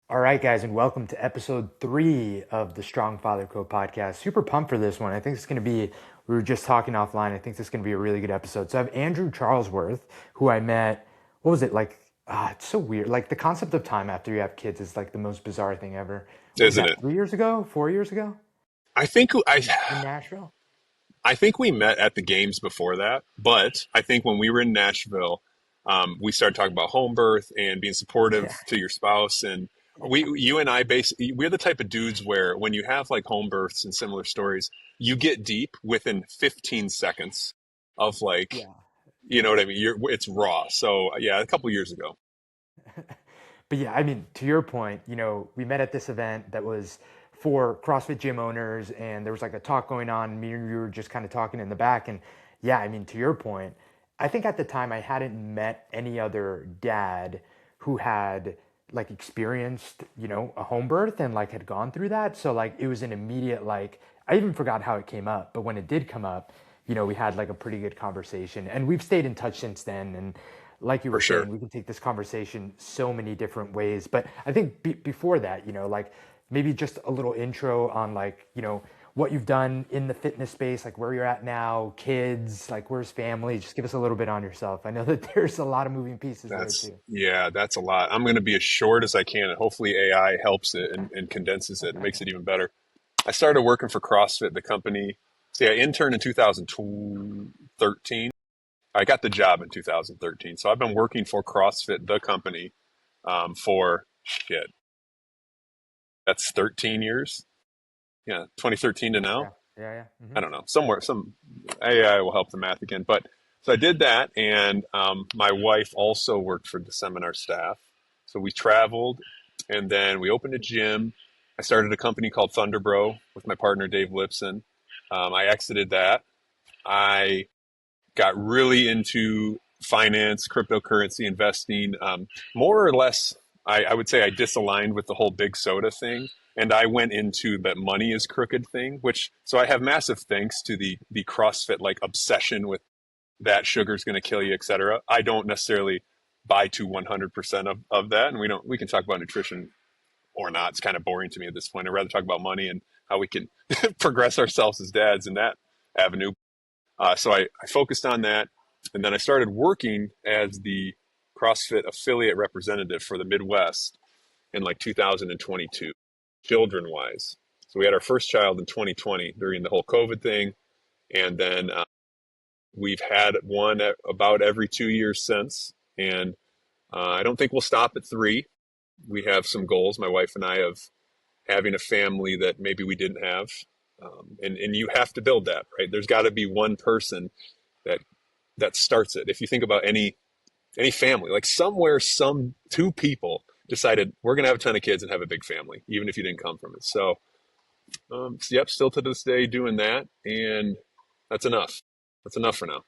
All right, guys, and welcome to episode 3 of the Strong Father Code podcast. Super pumped for this one. I think it's going to be, we were just talking offline. I think this is going to be a really good episode. So I have Andrew Charlesworth, who I met, what was it, it's so weird. Like the concept of time after you have kids is like the most bizarre thing ever. What was Isn't that, it? 3 years ago, 4 years ago I think I in Nashville? I think we met at the games before that, but I think when we were in Nashville, we started talking about home birth and being supportive Yeah. to your spouse. And you and I, basically, we're the type of dudes where when you have like home births and similar stories, you get deep within 15 seconds of like, Yeah. you know what I mean? It's raw. So yeah, a couple years ago. But yeah, I mean, to your point, we met at this event that was for CrossFit gym owners, and there was like a talk going on. Me and you were just kind of talking in the back. And yeah, I mean, to your point, I think at the time I hadn't met any other dad who had like experienced, a home birth and like had gone through that. So like it was an immediate like I even forgot how it came up, but when it did come up, we had like a pretty good conversation, and we've stayed in touch since then. And like you For were sure. saying, we can take this conversation so many different ways. But I think before that, like maybe just a little intro on like, what you've done in the fitness space, like where you're at now, kids, like where's family. Just give us a little bit on yourself. I know that there's a lot of moving pieces there too. That's a lot. I'm going to be as short as I can, and hopefully AI helps it and condenses it and makes it even better. I started working for CrossFit, the company. See, I interned in 2013. I got the job in 2013. So I've been working for CrossFit, the company, for shit. That's 13 years. Yeah, 2013 to now. Yeah, yeah, yeah. I don't know. Somewhere, some AI will help the math again. But so I did that, and my wife also worked for the seminar staff. So we traveled, and then we opened a gym. I started a company called Thunderbro with my partner Dave Lipson. I exited that. I got really into finance, cryptocurrency investing. More or less, I would say I disaligned with the whole big soda thing. And I went into the money is crooked thing, which, so I have massive thanks to the CrossFit like obsession with that sugar's going to kill you, et cetera. I don't necessarily buy to 100% of that. And we can talk about nutrition or not. It's kind of boring to me at this point. I'd rather talk about money and how we can progress ourselves as dads in that avenue. So I focused on that. And then I started working as the CrossFit affiliate representative for the Midwest in like 2022, children wise. So we had our first child in 2020 during the whole COVID thing. And then we've had one about every 2 years since. And I don't think we'll stop at three. We have some goals, my wife and I, of having a family that maybe we didn't have. And you have to build that, right? There's got to be one person that starts it. If you think about any family, like somewhere, some two people decided we're going to have a ton of kids and have a big family, even if you didn't come from it. So yep, still to this day doing that, and that's enough. That's enough for now.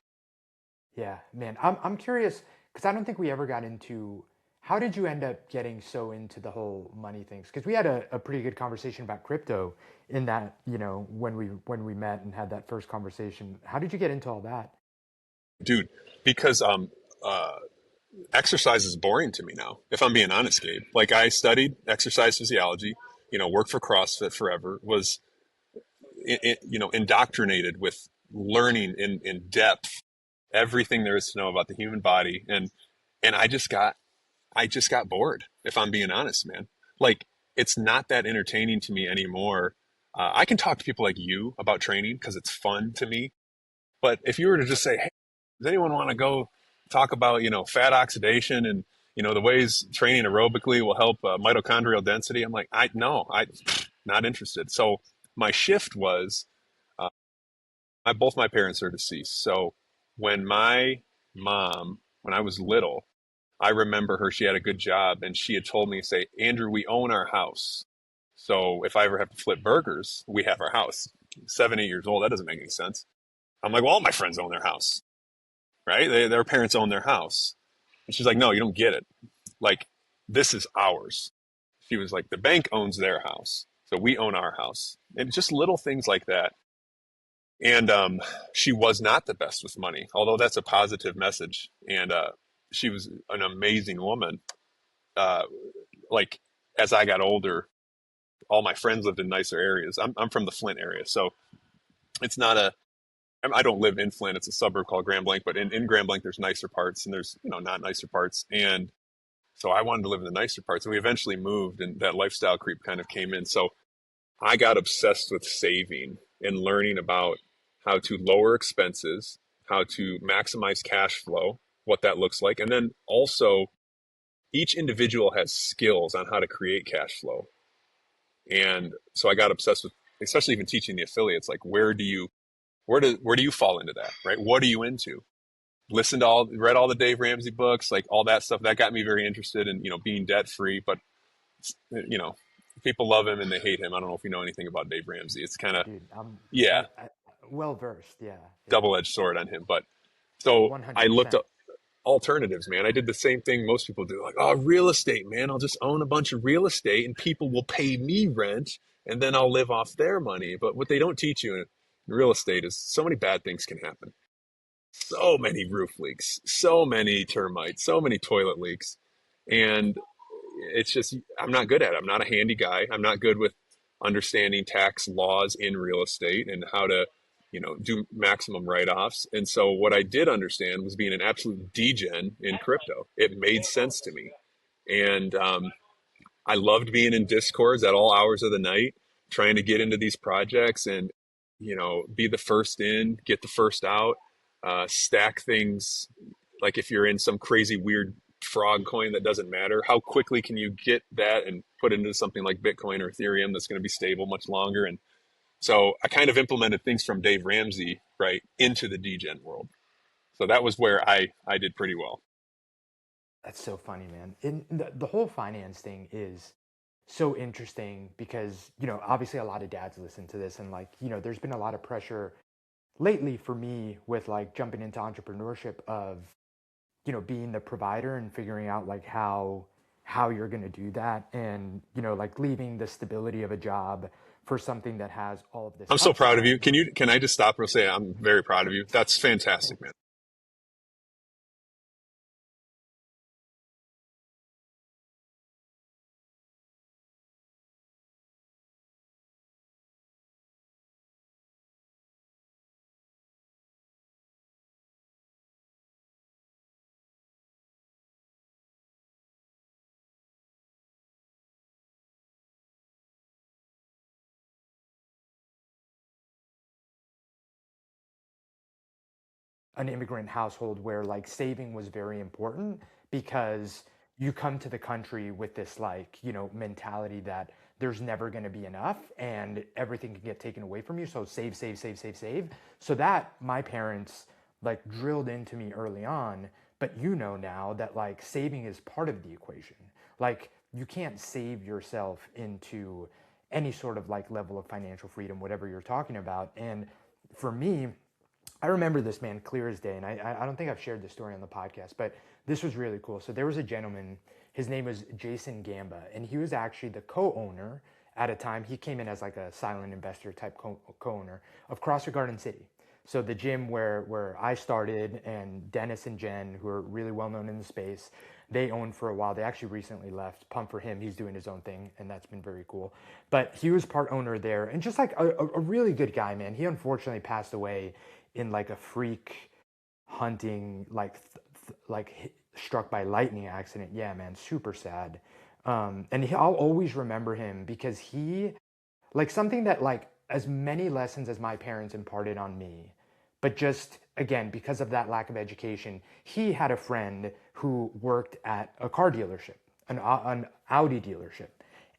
Yeah, man. I'm curious because I don't think we ever got into how did you end up getting so into the whole money things? Because we had a pretty good conversation about crypto in that, when we met and had that first conversation. How did you get into all that? Dude, because uh, exercise is boring to me now. If I'm being honest, Gabe, like I studied exercise physiology, worked for CrossFit forever, was indoctrinated with learning in depth everything there is to know about the human body, and I just got bored. If I'm being honest, man, like it's not that entertaining to me anymore. I can talk to people like you about training because it's fun to me. But if you were to just say, hey, does anyone want to go talk about, fat oxidation and, the ways training aerobically will help mitochondrial density? I'm like, I not interested. So my shift was, both my parents are deceased. So when my mom, when I was little, I remember her, she had a good job and she had told me, say, Andrew, we own our house. So if I ever have to flip burgers, we have our house. 7, 8 years old, that doesn't make any sense. I'm like, well, all my friends own their house, right? Their parents own their house. And she's like, no, you don't get it. Like, this is ours. She was like, the bank owns their house. So we own our house. And just little things like that. And she was not the best with money, although that's a positive message. And she was an amazing woman. Uh, like as I got older, all my friends lived in nicer areas. I'm from the Flint area, so it's not a I don't live in Flint. It's a suburb called Grand Blanc, but in Grand Blanc, there's nicer parts and there's, not nicer parts. And so I wanted to live in the nicer parts. And we eventually moved, and that lifestyle creep kind of came in. So I got obsessed with saving and learning about how to lower expenses, how to maximize cash flow, what that looks like. And then also, each individual has skills on how to create cash flow. And so I got obsessed with, especially even teaching the affiliates, like where do you fall into that, right? What are you into? Read all the Dave Ramsey books, like all that stuff. That got me very interested in, being debt free. But, you know, people love him and they hate him. I don't know if you know anything about Dave Ramsey. It's kind of, Dude, yeah, well versed. Yeah, yeah, double edged sword on him. But so I looked 100%. up alternatives, man. I did the same thing most people do. Like, oh, real estate, man. I'll just own a bunch of real estate and people will pay me rent and then I'll live off their money. But what they don't teach you in real estate is so many bad things can happen. So many roof leaks, so many termites, so many toilet leaks. And it's just, I'm not good at it. I'm not a handy guy. I'm not good with understanding tax laws in real estate and how to, do maximum write offs. And so what I did understand was being an absolute degen in crypto. It made sense to me. And I loved being in discords at all hours of the night, trying to get into these projects and, be the first in, get the first out, stack things. Like if you're in some crazy weird frog coin that doesn't matter, how quickly can you get that and put into something like Bitcoin or Ethereum that's going to be stable much longer? And so I kind of implemented things from Dave Ramsey, right, into the degen world. So that was where I did pretty well. That's so funny, man. And the whole finance thing is so interesting because, obviously a lot of dads listen to this and like, there's been a lot of pressure lately for me with like jumping into entrepreneurship of, being the provider and figuring out like how you're going to do that and, like leaving the stability of a job for something that has all of this I'm so proud of upside. you. Can I just stop and say I'm very proud of you? That's fantastic, man. An immigrant household where like saving was very important because you come to the country with this like, mentality that there's never going to be enough and everything can get taken away from you. So save, save, save, save, save. So that my parents like drilled into me early on. But now that like saving is part of the equation. Like you can't save yourself into any sort of like level of financial freedom, whatever you're talking about. And for me, I remember this, man, clear as day, and I don't think I've shared this story on the podcast, but this was really cool. So there was a gentleman, his name was Jason Gamba, and he was actually the co-owner at a time. He came in as like a silent investor type co-owner of CrossFit Garden City. So the gym where I started, and Dennis and Jen, who are really well known in the space, they owned for a while. They actually recently left. Pump for him. He's doing his own thing, and that's been very cool. But he was part owner there, and just like a really good guy, man. He unfortunately passed away in like a freak hunting, struck by lightning accident. Yeah, man, super sad. I'll always remember him because he, like something that like as many lessons as my parents imparted on me, but just again because of that lack of education, he had a friend who worked at a car dealership, an Audi dealership,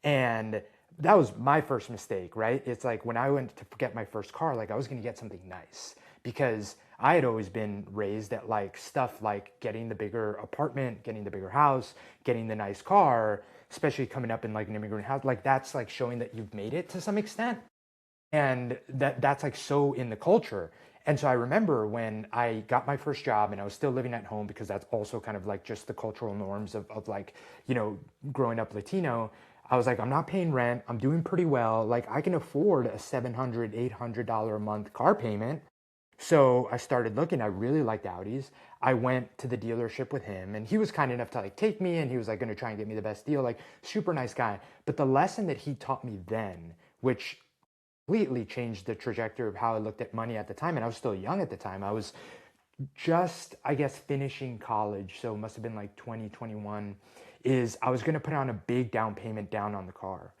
and that was my first mistake, right? It's like when I went to get my first car, like I was going to get something nice because I had always been raised that like stuff like getting the bigger apartment, getting the bigger house, getting the nice car, especially coming up in like an immigrant house, like that's like showing that you've made it to some extent. And that's like so in the culture. And so I remember when I got my first job and I was still living at home because that's also kind of like just the cultural norms of like, growing up Latino. I was like, I'm not paying rent. I'm doing pretty well. Like I can afford a $700, $800 a month car payment. So I started looking. I really liked Audis. I went to the dealership with him, and he was kind enough to like take me, and he was like going to try and get me the best deal. Like super nice guy. But the lesson that he taught me then, which completely changed the trajectory of how I looked at money at the time, and I was still young at the time. I was just, I guess, finishing college, so it must have been like 2021, is I was going to put on a big down payment down on the car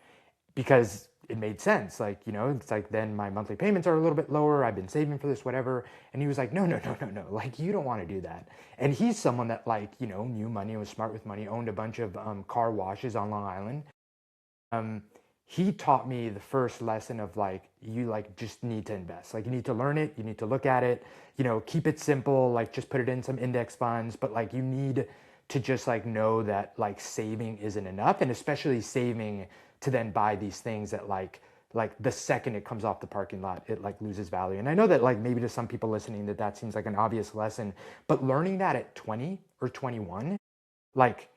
because it made sense. Like, it's like then my monthly payments are a little bit lower. I've been saving for this, whatever. And he was like, no, no, no, no, no. Like, you don't want to do that. And he's someone that, like, knew money, was smart with money, owned a bunch of car washes on Long Island. um, he taught me the first lesson of like, you like just need to invest. Like, you need to learn it, you need to look at it, keep it simple, like just put it in some index funds, but like you need to just like know that like saving isn't enough, and especially saving to then buy these things that like the second it comes off the parking lot it like loses value. And I know that like maybe to some people listening that seems like an obvious lesson, but learning that at 20 or 21, like,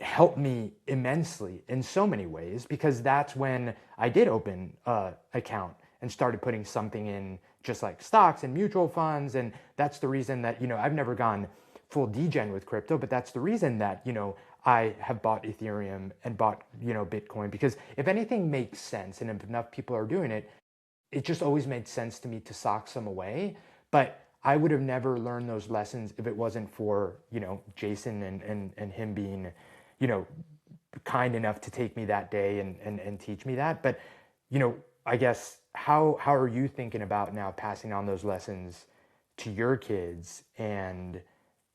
helped me immensely in so many ways, because that's when I did open a account and started putting something in, just like stocks and mutual funds. And that's the reason that, I've never gone full degen with crypto, but that's the reason that, I have bought Ethereum and bought, Bitcoin, because if anything makes sense and if enough people are doing it, it just always made sense to me to sock some away. But I would have never learned those lessons if it wasn't for, Jason and him being, you know, kind enough to take me that day and teach me that. But, I guess how are you thinking about now passing on those lessons to your kids? And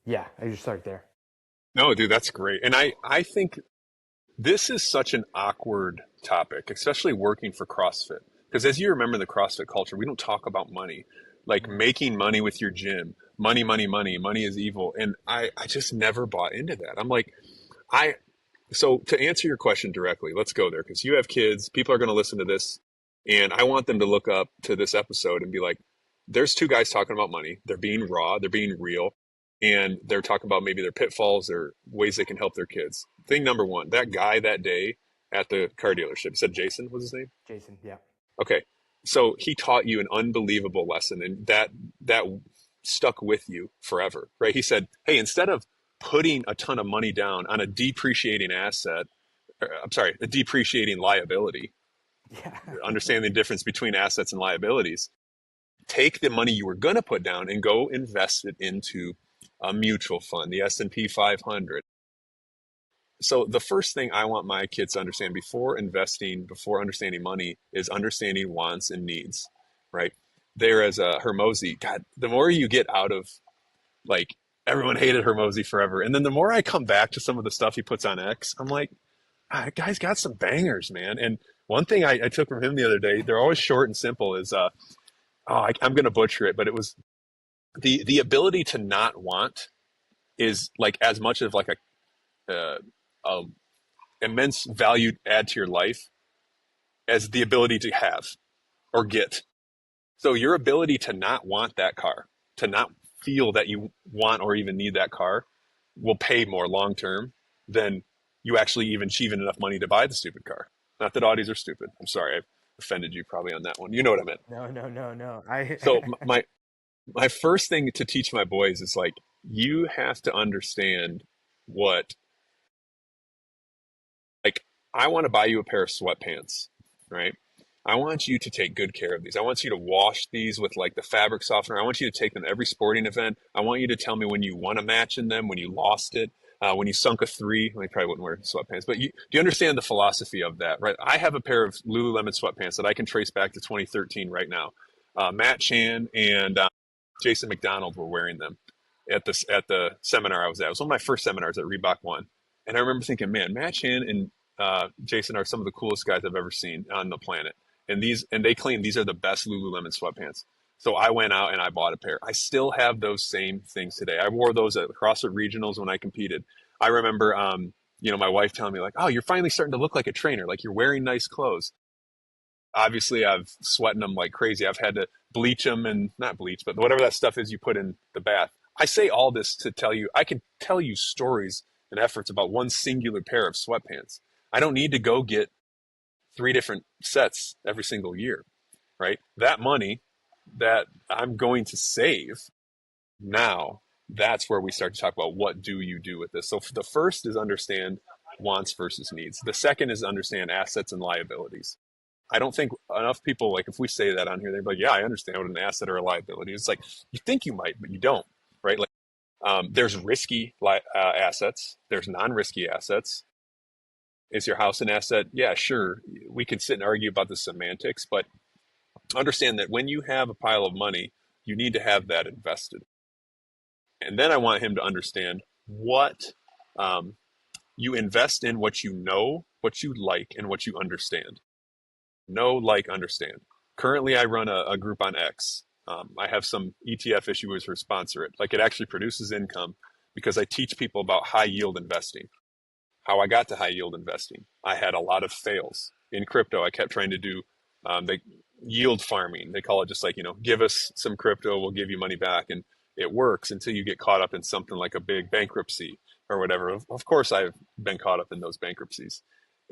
yeah, I just start there. No, dude, that's great. And I think this is such an awkward topic, especially working for CrossFit. Because as you remember the CrossFit culture, we don't talk about money, like Mm-hmm. making money with your gym. Money, money, money. Money is evil. And I just never bought into that. I'm like, I, so to answer your question directly, let's go there because you have kids. People are going to listen to this, and I want them to look up to this episode and be like, "There's two guys talking about money. They're being raw. They're being real, and they're talking about maybe their pitfalls or ways they can help their kids." Thing number one: that guy that day at the car dealership said Jason was his name. Jason, yeah. Okay, so he taught you an unbelievable lesson, and that stuck with you forever, right? He said, "Hey, instead of putting a ton of money down on a depreciating asset, I'm sorry, a depreciating liability, Yeah. understand the difference between assets and liabilities, take the money you were going to put down and go invest it into a mutual fund, the S&P 500." So the first thing I want my kids to understand before investing, before understanding money, is understanding wants and needs, right? There as a Hermosi, God, the more you get out of, like, everyone hated Hermosi forever. And then the more I come back to some of the stuff he puts on X, I'm like, that guy's got some bangers, man. And one thing I took from him the other day, they're always short and simple, is I'm going to butcher it, but it was the ability to not want is like as much of like a immense value add to your life as the ability to have or get. So your ability to not want that car, to not feel that you want or even need that car, will pay more long term than you actually even achieving enough money to buy the stupid car. Not that Audis are stupid. I'm sorry, I offended you probably on that one. You know what I meant. No, no, no, no. I So my first thing to teach my boys is like, you have to understand what, like, I want to buy you a pair of sweatpants, right? I want you to take good care of these. I want you to wash these with like the fabric softener. I want you to take them to every sporting event. I want you to tell me when you won a match in them, when you lost it, when you sunk a three. Well, you probably wouldn't wear sweatpants, but do you understand the philosophy of that, right? I have a pair of Lululemon sweatpants that I can trace back to 2013 right now. Matt Chan and Jason McDonald were wearing them at the seminar I was at. It was one of my first seminars at Reebok One, and I remember thinking, man, Matt Chan and Jason are some of the coolest guys I've ever seen on the planet. And they claim these are the best Lululemon sweatpants. So I went out and I bought a pair. I still have those same things today. I wore those at CrossFit Regionals when I competed. I remember, my wife telling me like, "Oh, you're finally starting to look like a trainer. Like you're wearing nice clothes." Obviously, I've sweating them like crazy. I've had to bleach them, and not bleach, but whatever that stuff is you put in the bath. I say all this to tell you, I can tell you stories and efforts about one singular pair of sweatpants. I don't need to go get three different sets every single year, right? That money that I'm going to save, now that's where we start to talk about what do you do with this. So the first is understand wants versus needs. The second is understand assets and liabilities. I don't think enough people, like if we say that on here, they're like, yeah, I understand what an asset or a liability is. It's like, you think you might, but you don't, right? Like, there's risky assets, there's non-risky assets. Is your house an asset? Yeah, sure. We could sit and argue about the semantics, but understand that when you have a pile of money, you need to have that invested. And then I want him to understand what you invest in, what you know, what you like, and what you understand. Know, like, understand. Currently, I run a group on X. I have some ETF issuers who sponsor it. Like, it actually produces income because I teach people about high yield investing. How I got to high yield investing. I had a lot of fails in crypto. I kept trying to do they yield farming. They call it just like, give us some crypto, we'll give you money back. And it works until you get caught up in something like a big bankruptcy or whatever. Of course, I've been caught up in those bankruptcies.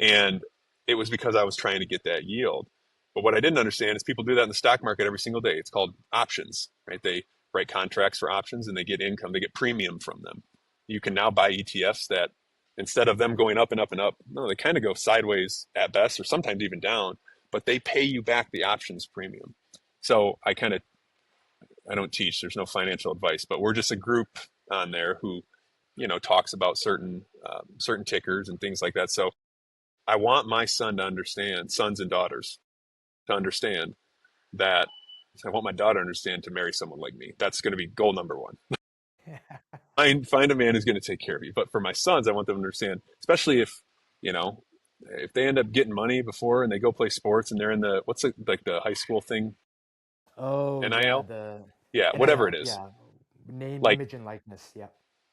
And it was because I was trying to get that yield. But what I didn't understand is people do that in the stock market every single day. It's called options, right? They write contracts for options and they get income, they get premium from them. You can now buy ETFs that instead of them going up and up and up, no, they kind of go sideways at best or sometimes even down, but they pay you back the options premium. So I don't teach, there's no financial advice, but we're just a group on there who, talks about certain tickers and things like that. So I want my sons and daughters to understand that. I want my daughter to understand to marry someone like me. That's going to be goal number one. Find a man who's going to take care of you. But for my sons, I want them to understand, especially you know, if they end up getting money before and they go play sports and they're in what's it, like the high school thing, Oh yeah, NIL, the yeah, whatever it NIL, is. yeah. Name, Like, image, and likeness. Yeah.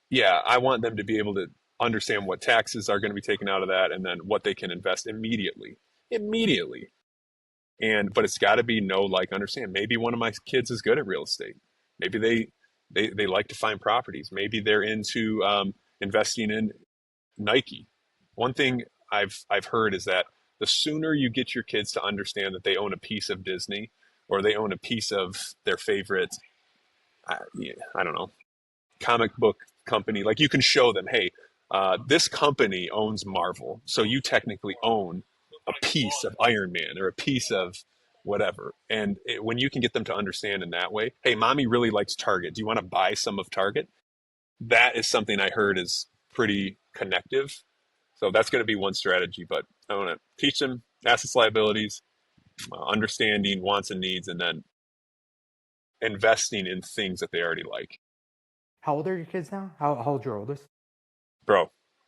yeah, I want them to be able to understand what taxes are going to be taken out of that, and then what they can invest immediately. But it's got to be know, like, understand. Maybe one of my kids is good at real estate. Maybe they like to find properties. Maybe they're into investing in Nike. One thing I've heard is that the sooner you get your kids to understand that they own a piece of Disney or they own a piece of their favorite, I don't know, comic book company, like you can show them, hey, this company owns Marvel, so you technically own a piece of Iron Man or a piece of whatever. And when you can get them to understand in that way, hey, mommy really likes Target. Do you want to buy some of Target? That is something I heard is pretty connective. So that's going to be one strategy. But I want to teach them assets, liabilities, understanding wants and needs, and then investing in things that they already like. How old are your kids now? How old's your oldest? Bro,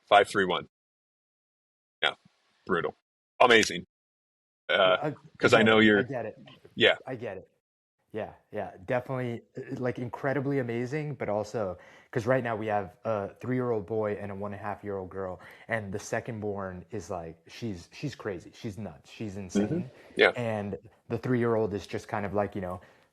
531. Yeah, brutal. Amazing. I Because I get know it. I you're, get it. yeah. I get it. Yeah, yeah, definitely like incredibly amazing, but also because right now we have a 3-year-old boy and a 1.5-year-old girl, and the second born is like she's crazy, she's nuts, she's Hmm. insane, Yeah. and the 3-year-old is just kind of like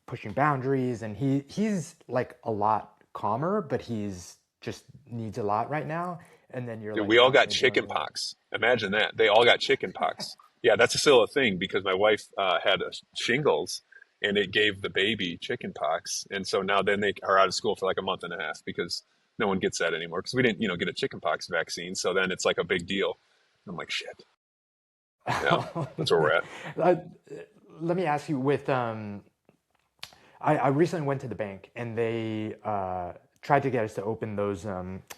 pushing boundaries, and he's like a lot calmer, but he's just needs a lot right now, and then you're Dude, like we all got constantly dealing chicken with. pox. Imagine that. They all got chicken pox. Yeah, that's still a thing because my wife had shingles and it gave the baby chicken pox. And so now then they are out of school for like a month and a half because no one gets that anymore because we didn't, get a chicken pox vaccine. So then it's like a big deal. I'm like, shit. Yeah, that's where we're at. Uh, Let me ask you with I recently went to the bank and they tried to get us to open those.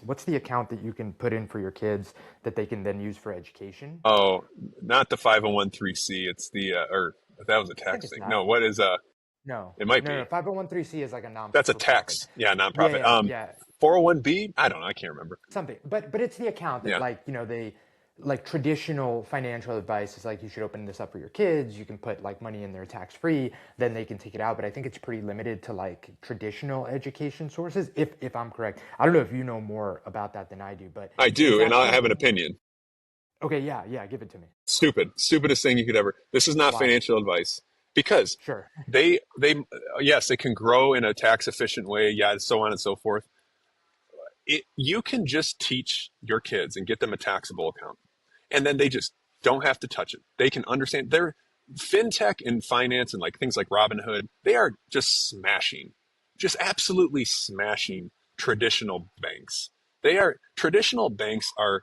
What's the account that you can put in for your kids that they can then use for education? Oh, not the 501(c). It's or that was a I think tax it's thing. not. No, what is No, it might no, no. be. 501(c) is like a non That's a for profit. tax. Yeah, Yeah, nonprofit. yeah, yeah. 401(b). I don't know. I can't remember. Something, but it's the account that Yeah. like they like traditional financial advice is like you should open this up for your kids. You can put like money in there tax free, then they can take it out. But I think it's pretty limited to like traditional education sources. If I'm correct, I don't know if you know more about that than I do, but I is do, and that I have an something? opinion. Okay, yeah, yeah, give it to me. Stupidest thing you could ever. This is not Why? financial advice because Sure. they yes, they can grow in a tax efficient way, yeah, so on and so forth. You can just teach your kids and get them a taxable account, and then they just don't have to touch it. They can understand. fintech and finance and like things like Robinhood, they are just smashing, just absolutely smashing traditional banks. Traditional banks are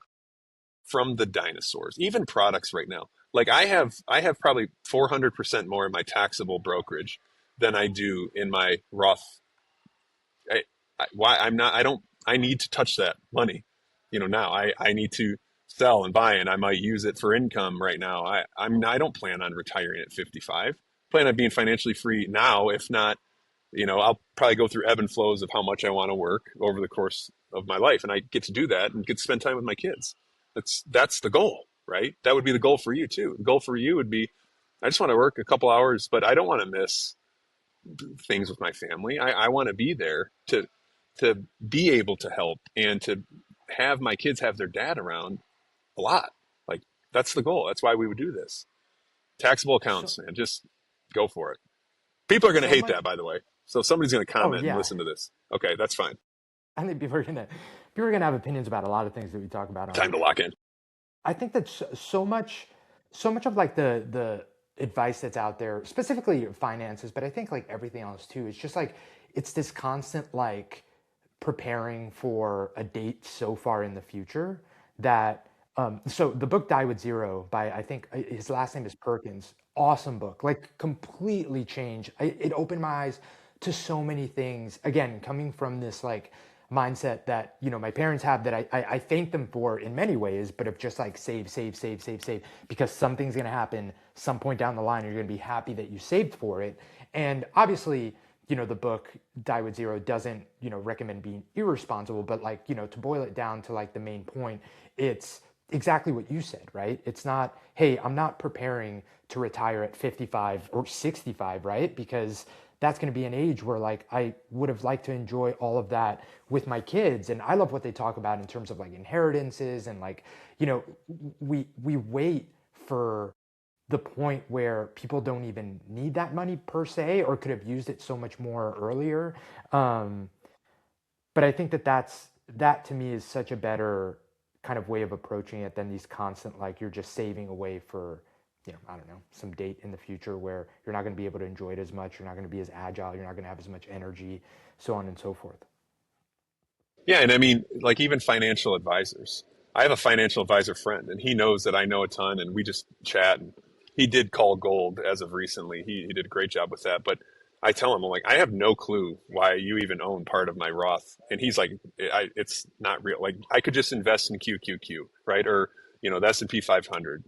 from the dinosaurs. Even products right now. Like I have probably 400% more in my taxable brokerage than I do in my Roth. Why I'm not, I don't, I need to touch that money. Now I need to sell and buy, and I might use it for income right now. I don't plan on retiring at 55. Plan on being financially free now. If not, I'll probably go through ebb and flows of how much I want to work over the course of my life. And I get to do that and get to spend time with my kids. That's the goal, right? That would be the goal for you too. The goal for you would be, I just want to work a couple hours, but I don't want to miss things with my family. I want to be there to be able to help and to have my kids have their dad around a lot. Like that's the goal. That's why we would do this. Taxable So accounts, man, just go for it. People are going to so hate much. that, by the way. So if somebody's going to Oh comment and yeah, listen to this, okay, that's fine. I think people are gonna have opinions about a lot of things that we talk about on Time here. to lock in. I think that so much of like the advice that's out there, specifically finances, but I think like everything else too, it's just like it's this constant like preparing for a date so far in the future that so the book Die with Zero by I think his last name is Perkins. Awesome book, like completely changed. It opened my eyes to so many things. Again, coming from this like mindset that my parents have that I thank them for in many ways, but of just like save, save, save, save, save, because something's gonna happen some point down the line. You're gonna be happy that you saved for it, and obviously the book Die with Zero doesn't recommend being irresponsible, but like to boil it down to like the main point, it's exactly what you said, right? It's not, hey, I'm not preparing to retire at 55 or 65, right? Because that's going to be an age where like I would have liked to enjoy all of that with my kids. And I love what they talk about in terms of like inheritances and like we wait for the point where people don't even need that money per se or could have used it so much more earlier. um, but I think that to me is such a better kind of way of approaching it than these constant like you're just saving away for I don't know, some date in the future where you're not going to be able to enjoy it as much, you're not going to be as agile, you're not going to have as much energy, so on and so forth. Yeah, and I mean, like even financial advisors. I have a financial advisor friend, and he knows that I know a ton, and we just chat. And he did call gold as of recently. He did a great job with that. But I tell him, I'm like, I have no clue why you even own part of my Roth, and he's like, it's not real. Like I could just invest in QQQ, right? Or the S&P 500,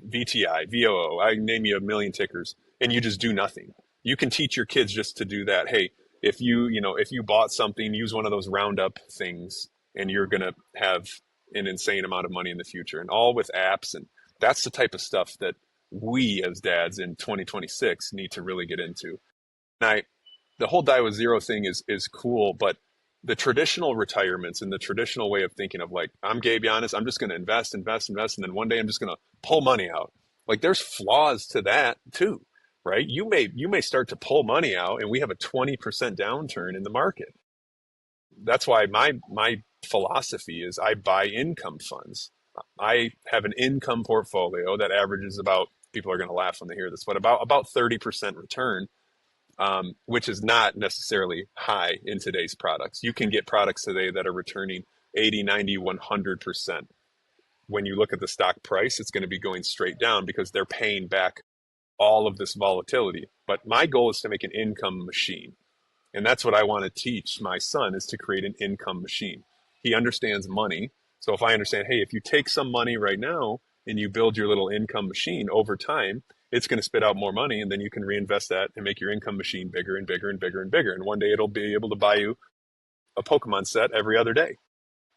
VTI, VOO. I name you a million tickers, and you just do nothing. You can teach your kids just to do that. Hey, if you bought something, use one of those roundup things, and you're gonna have an insane amount of money in the future, and all with apps. And that's the type of stuff that we as dads in 2026 need to really get into. And the whole die with zero thing is cool, but the traditional retirements and the traditional way of thinking of like, I'm Gabe Giannis, I'm just going to invest, invest, invest, and then one day I'm just going to pull money out. Like there's flaws to that too, right? You may start to pull money out, and we have a 20% downturn in the market. That's why my philosophy is I buy income funds. I have an income portfolio that averages about, people are going to laugh when they hear this, but about 30% return, which is not necessarily high in today's products. You can get products today that are returning 80, 90, 100%. When you look at the stock price, it's going to be going straight down because they're paying back all of this volatility. But my goal is to make an income machine. And that's what I want to teach my son, is to create an income machine. He understands money. So if I understand, hey, if you take some money right now and you build your little income machine over time, it's going to spit out more money, and then you can reinvest that and make your income machine bigger and bigger and bigger and bigger. And one day it'll be able to buy you a Pokemon set every other day.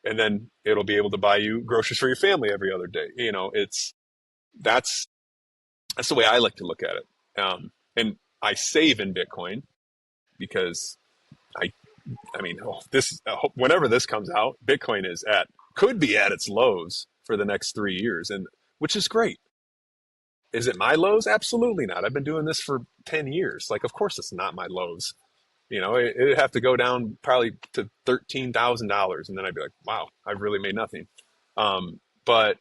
And then it'll be able to buy you groceries for your family every other day. That's that's the way I like to look at it. And I save in Bitcoin because I I mean, whenever this comes out, Bitcoin could be at its lows for the next 3 years, and which is great. Is it my lows? Absolutely not. I've been doing this for 10 years. Like, of course, it's not my lows. It'd have to go down probably to $13,000, and then I'd be like, wow, I've really made nothing. But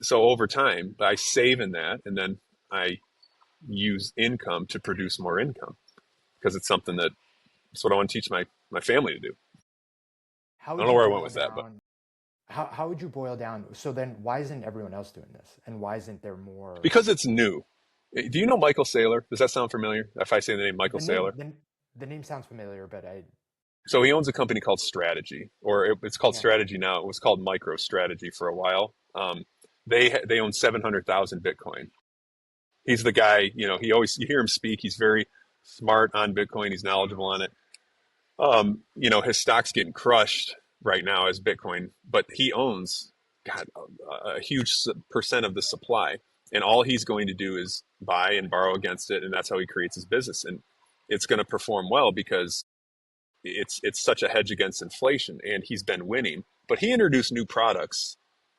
so over time, I save in that, and then I use income to produce more income because it's something that's what I want to teach my family to do. How I don't would know you where I went boil with that, but down how would you boil down so then why isn't everyone else doing this and why isn't there more because it's new. Do you know Michael Saylor? Does that sound familiar? If I say the name Michael the name Saylor, the name sounds familiar, but I so he owns a company called Strategy, or it's called okay. Strategy now. It was called Micro Strategy for a while. They own 700,000 Bitcoin. He's the guy. He always you hear him speak. He's very smart on Bitcoin. He's knowledgeable on it. His stock's getting crushed right now as Bitcoin, but he owns, God, a huge percent of the supply, and all he's going to do is buy and borrow against it, and that's how he creates his business, and it's going to perform well because it's such a hedge against inflation, and he's been winning. But he introduced new products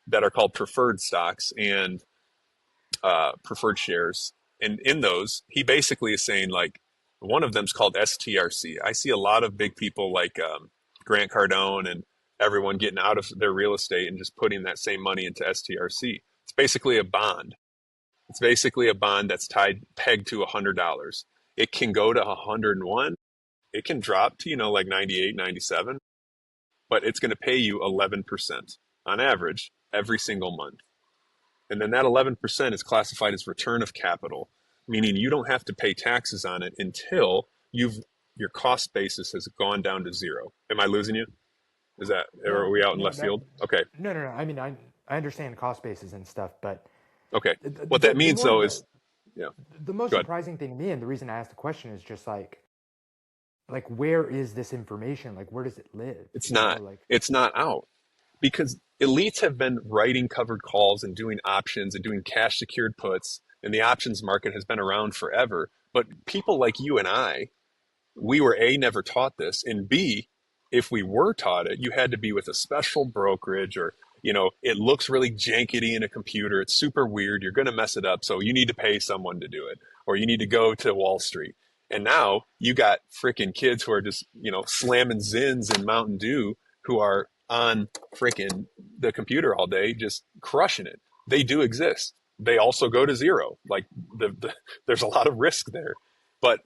that are called preferred stocks and preferred shares. And in those, he basically is saying like one of them's called STRC. I see a lot of big people like Grant Cardone and everyone getting out of their real estate and just putting that same money into STRC. It's basically a bond. It's basically a bond that's pegged to $100. It can go to 101. It can drop to, like 98, 97, but it's going to pay you 11% on average every single month. And then that 11% is classified as return of capital, meaning you don't have to pay taxes on it until your cost basis has gone down to zero. Am I losing you? Are No, we out in no, left field? Okay. no. I mean, I understand cost bases and stuff, but Okay. the, What the, that the means more though the is, yeah, the most go ahead. surprising thing to me, and the reason I asked the question is just like where is this information? Like where does it live? It's You know, not, like it's not out because elites have been writing covered calls and doing options and doing cash secured puts, and the options market has been around forever. But people like you and I, we were A, never taught this, and B, if we were taught it, you had to be with a special brokerage or, it looks really jankety in a computer. It's super weird. You're going to mess it up. So you need to pay someone to do it or you need to go to Wall Street. And now you got freaking kids who are just, slamming Zins and Mountain Dew who are on freaking the computer all day, just crushing it. They do exist. They also go to zero. Like there's a lot of risk there, but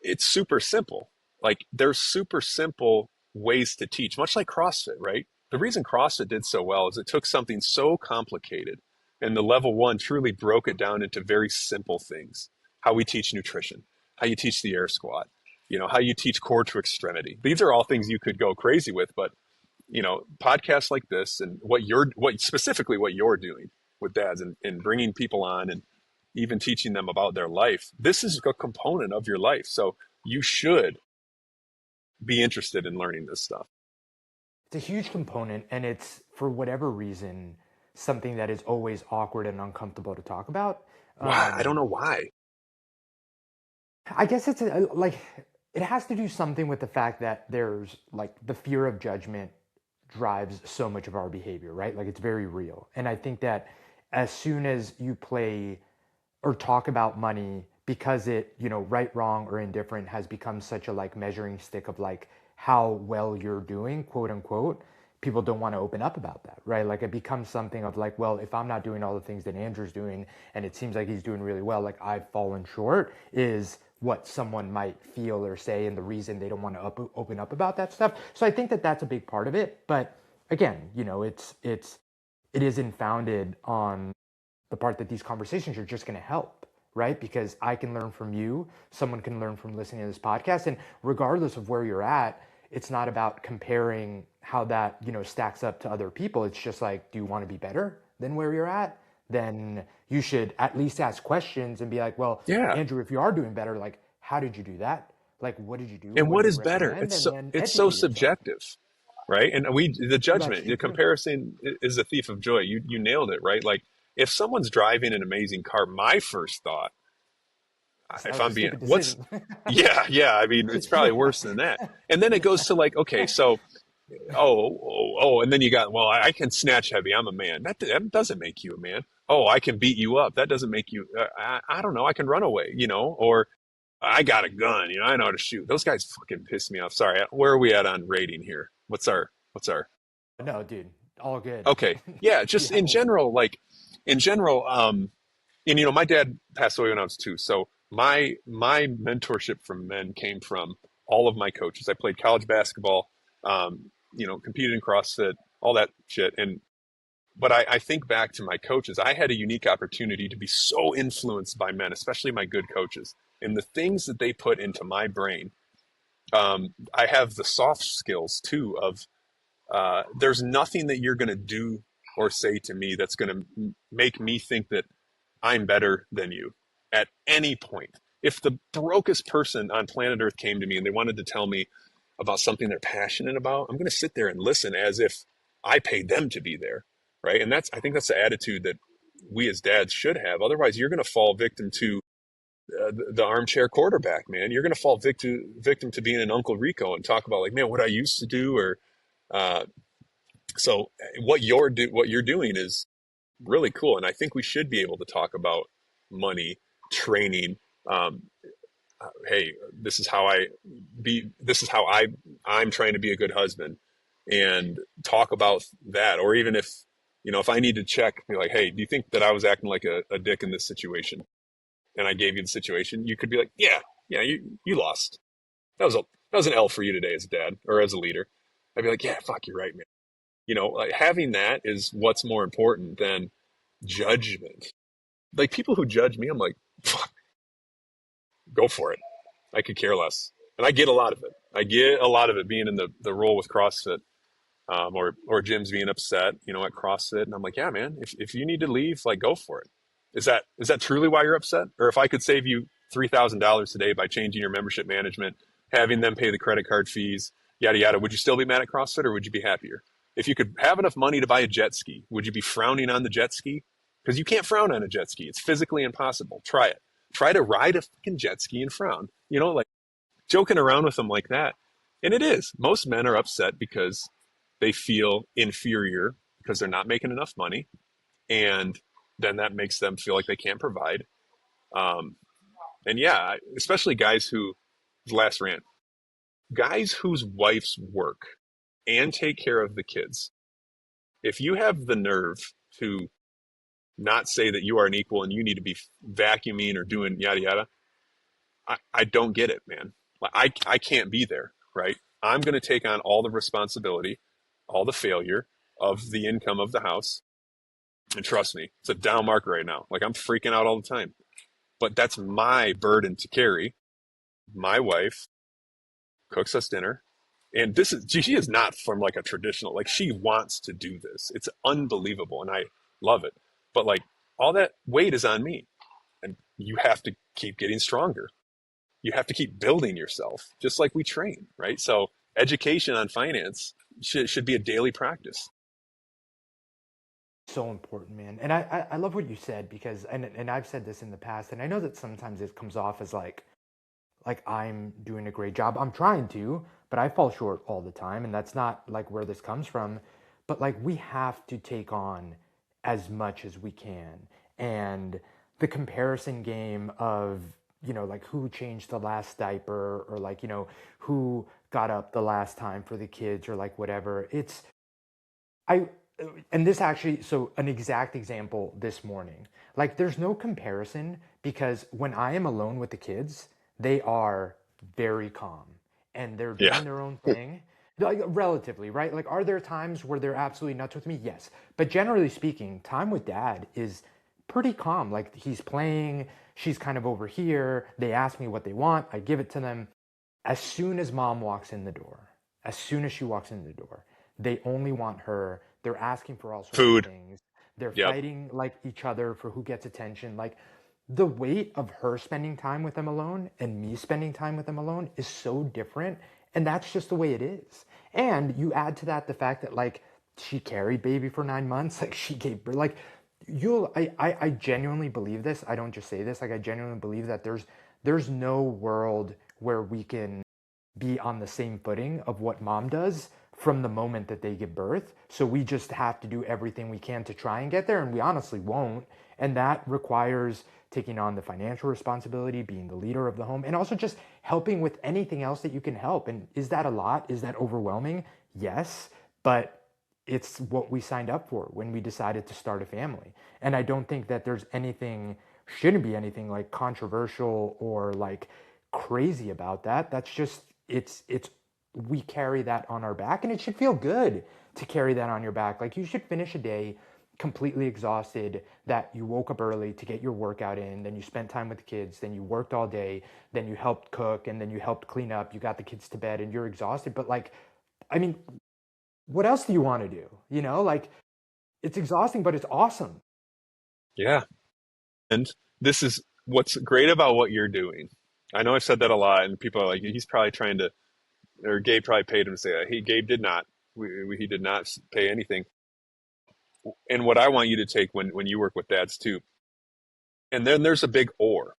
it's super simple. Like there's super simple ways to teach, much like CrossFit, right? The reason CrossFit did so well is it took something so complicated and the level one truly broke it down into very simple things. How we teach nutrition, how you teach the air squat, how you teach core to extremity. These are all things you could go crazy with, but podcasts like this and what you're doing with dads and bringing people on and even teaching them about their life. This is a component of your life. So you should be interested in learning this stuff. it's a huge component, and it's for whatever reason something that is always awkward and uncomfortable to talk about. Why? I don't Um, know why. I guess like it has to do something with the fact that there's like the fear of judgment drives so much of our behavior, right? Like it's very real. And I think that as soon as you play or talk about money because it, right, wrong, or indifferent has become such a like measuring stick of like how well you're doing, quote unquote, people don't want to open up about that, right? Like it becomes something of like, well, if I'm not doing all the things that Andrew's doing and it seems like he's doing really well, like I've fallen short is what someone might feel or say, and the reason they don't want to open up about that stuff. So I think that that's a big part of it. But again, it isn't founded on the part that these conversations are just going to help, right? Because I can learn from you, someone can learn from listening to this podcast, and regardless of where you're at, it's not about comparing how that, stacks up to other people. It's just like, do you want to be better than where you're at? Then you should at least ask questions and be like, well, Yeah. Andrew, if you are doing better, like, how did you do that? Like, what did you do? And What do what you is better? recommend? It's And so then it's so educate yourself. subjective, right? And the Well, that's judgment, true the too. comparison is a thief of joy. You nailed it, right? Like if someone's driving an amazing car, my first thought, So that if was a I'm being, stupid what's, decision. yeah, yeah. I mean, it's probably Yeah. worse than that. And then it goes to like, okay, so and then you got, well, I can snatch heavy. I'm a man. That doesn't make you a man. Oh, I can beat you up. That doesn't make you. I don't know. I can run away, or I got a gun. I know how to shoot. Those guys fucking piss me off. Sorry. Where are we at on rating here? What's our? No, dude, all good. Okay. Yeah. Just Yeah, in general, like in general, And my dad passed away when I was 2. So my mentorship from men came from all of my coaches. I played college basketball, competed in CrossFit, all that shit. But I think back to my coaches. I had a unique opportunity to be so influenced by men, especially my good coaches, and the things that they put into my brain. I have the soft skills too of there's nothing that you're going to do or say to me that's going to make me think that I'm better than you at any point. If the brokest person on planet Earth came to me and they wanted to tell me about something they're passionate about, I'm going to sit there and listen as if I paid them to be there, right? And I think that's the attitude that we as dads should have. Otherwise, you're going to fall victim to the armchair quarterback, man. You're going to fall victim to being an Uncle Rico and talk about like, man, what I used to do, or uh, so what you're doing is really cool. And I think we should be able to talk about money, training. Um, hey, this is how I'm trying to be a good husband, and talk about that. Or even if I need to check, be like, hey, do you think that I was acting like a dick in this situation? And I gave you the situation, you could be like, yeah, you lost. That was an L for you today as a dad or as a leader. I'd be like, yeah, fuck, you're right, man. Like having that is what's more important than judgment. Like people who judge me, I'm like, fuck, go for it. I could care less. And I get a lot of it. I get a lot of it being in the role with CrossFit, or Jim's being upset, at CrossFit. And I'm like, yeah, man, if you need to leave, like, go for it. Is that truly why you're upset? Or if I could save you $3,000 today by changing your membership management, having them pay the credit card fees, yada, yada, would you still be mad at CrossFit, or would you be happier? If you could have enough money to buy a jet ski, would you be frowning on the jet ski? Because you can't frown on a jet ski. It's physically impossible. Try it. Try to ride a fucking jet ski and frown. Like joking around with them like that. And it is. Most men are upset because they feel inferior because they're not making enough money. And then that makes them feel like they can't provide. Um, and yeah, especially guys last rant, guys whose wives work and take care of the kids. If you have the nerve to not say that you are an equal and you need to be vacuuming or doing yada yada, I don't get it, man. I can't be there, right? I'm going to take on all the responsibility, all the failure of the income of the house. And trust me, it's a down mark right now. Like I'm freaking out all the time. But that's my burden to carry. My wife cooks us dinner. And she is not from like a traditional, like she wants to do this. It's unbelievable. And I love it. But like all that weight is on me. And you have to keep getting stronger. You have to keep building yourself, just like we train, right? So education on finance should be a daily practice. So important, man. And I love what you said because and I've said this in the past, and I know that sometimes it comes off as like I'm doing a great job. I'm trying to, but I fall short all the time, and that's not like where this comes from. But like we have to take on as much as we can. And the comparison game of, like who changed the last diaper, or like, who got up the last time for the kids, or like whatever. I and this actually, so an exact example this morning. Like there's no comparison because when I am alone with the kids, they are very calm and they're Yeah. doing their own thing. Like relatively, right? Like are there times where they're absolutely nuts with me? Yes. But generally speaking, time with dad is pretty calm. Like he's playing, she's kind of over here. They ask me what they want, I give it to them. As soon as mom walks in the door, as soon as she walks in the door, they only want her. They're asking for all sorts of Food. things. They're Yep. fighting like each other for who gets attention. Like the weight of her spending time with them alone and me spending time with them alone is so different. And that's just the way it is. And you add to that the fact that like she carried baby for 9 months, like she gave birth, like I genuinely believe this. I don't just say this. Like I genuinely believe that there's no world where we can be on the same footing of what mom does from the moment that they give birth. So we just have to do everything we can to try and get there, and we honestly won't. And that requires taking on the financial responsibility, being the leader of the home, and also just helping with anything else that you can help. And is that a lot? Is that overwhelming? Yes, but it's what we signed up for when we decided to start a family. And I don't think that there's anything shouldn't be anything like controversial or like crazy about that. That's just it's we carry that on our back, and it should feel good to carry that on your back. Like you should finish a day completely exhausted, that you woke up early to get your workout in, then you spent time with the kids, then you worked all day, then you helped cook, and then you helped clean up, you got the kids to bed, and you're exhausted. But like, I mean, what else do you want to do? Like it's exhausting, but it's awesome. Yeah. And this is what's great about what you're doing. I know I've said that a lot, and people are like, he's probably trying to, or Gabe probably paid him to say that. Gabe did not. He did not pay anything. And what I want you to take when you work with dads too, and then there's a big or.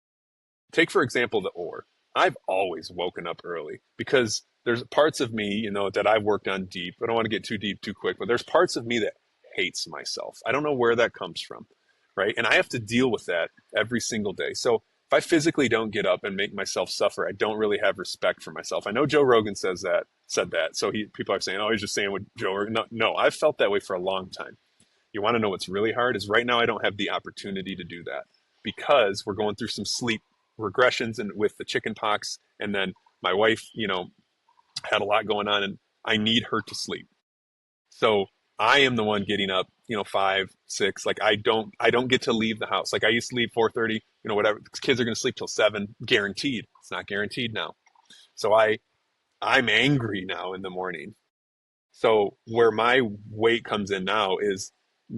Take, for example, the or. I've always woken up early because there's parts of me, that I've worked on deep. I don't want to get too deep too quick, but there's parts of me that hates myself. I don't know where that comes from, right? And I have to deal with that every single day. So if I physically don't get up and make myself suffer, I don't really have respect for myself. I know Joe Rogan said that. So people are saying, oh, he's just saying what Joe Rogan. No, I've felt that way for a long time. You want to know what's really hard is right now I don't have the opportunity to do that because we're going through some sleep regressions and with the chicken pox, and then my wife, had a lot going on, and I need her to sleep. So I am the one getting up, 5, 6. Like I don't get to leave the house. Like I used to leave 4:30. Whatever. Kids are going to sleep till 7, guaranteed. It's not guaranteed now. So I'm angry now in the morning. So where my weight comes in now is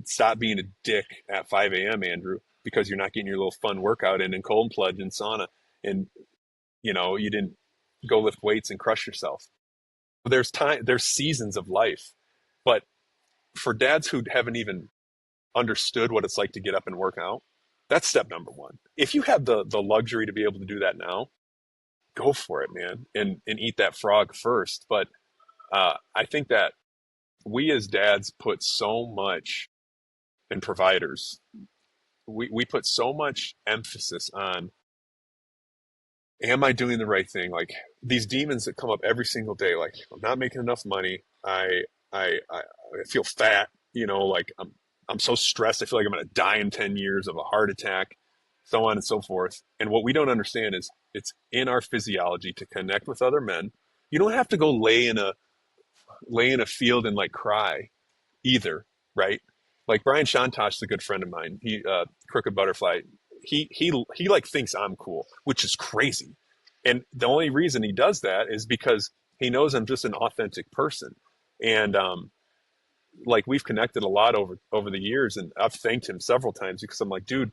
stop being a dick at 5 a.m., Andrew, because you're not getting your little fun workout in and cold plunge and sauna, and you didn't go lift weights and crush yourself. There's seasons of life, but for dads who haven't even understood what it's like to get up and work out, that's step number one. If you have the luxury to be able to do that now, go for it, man, and eat that frog first. But I think that we as dads put so much, and providers, we put so much emphasis on, am I doing the right thing? Like these demons that come up every single day, like I'm not making enough money. I feel fat, like I'm so stressed. I feel like I'm going to die in 10 years of a heart attack, so on and so forth. And what we don't understand is it's in our physiology to connect with other men. You don't have to go lay in a field and like cry either, right? Like Brian Shantosh is a good friend of mine. He Crooked Butterfly. He like thinks I'm cool, which is crazy. And the only reason he does that is because he knows I'm just an authentic person. And like we've connected a lot over the years, and I've thanked him several times because I'm like, dude,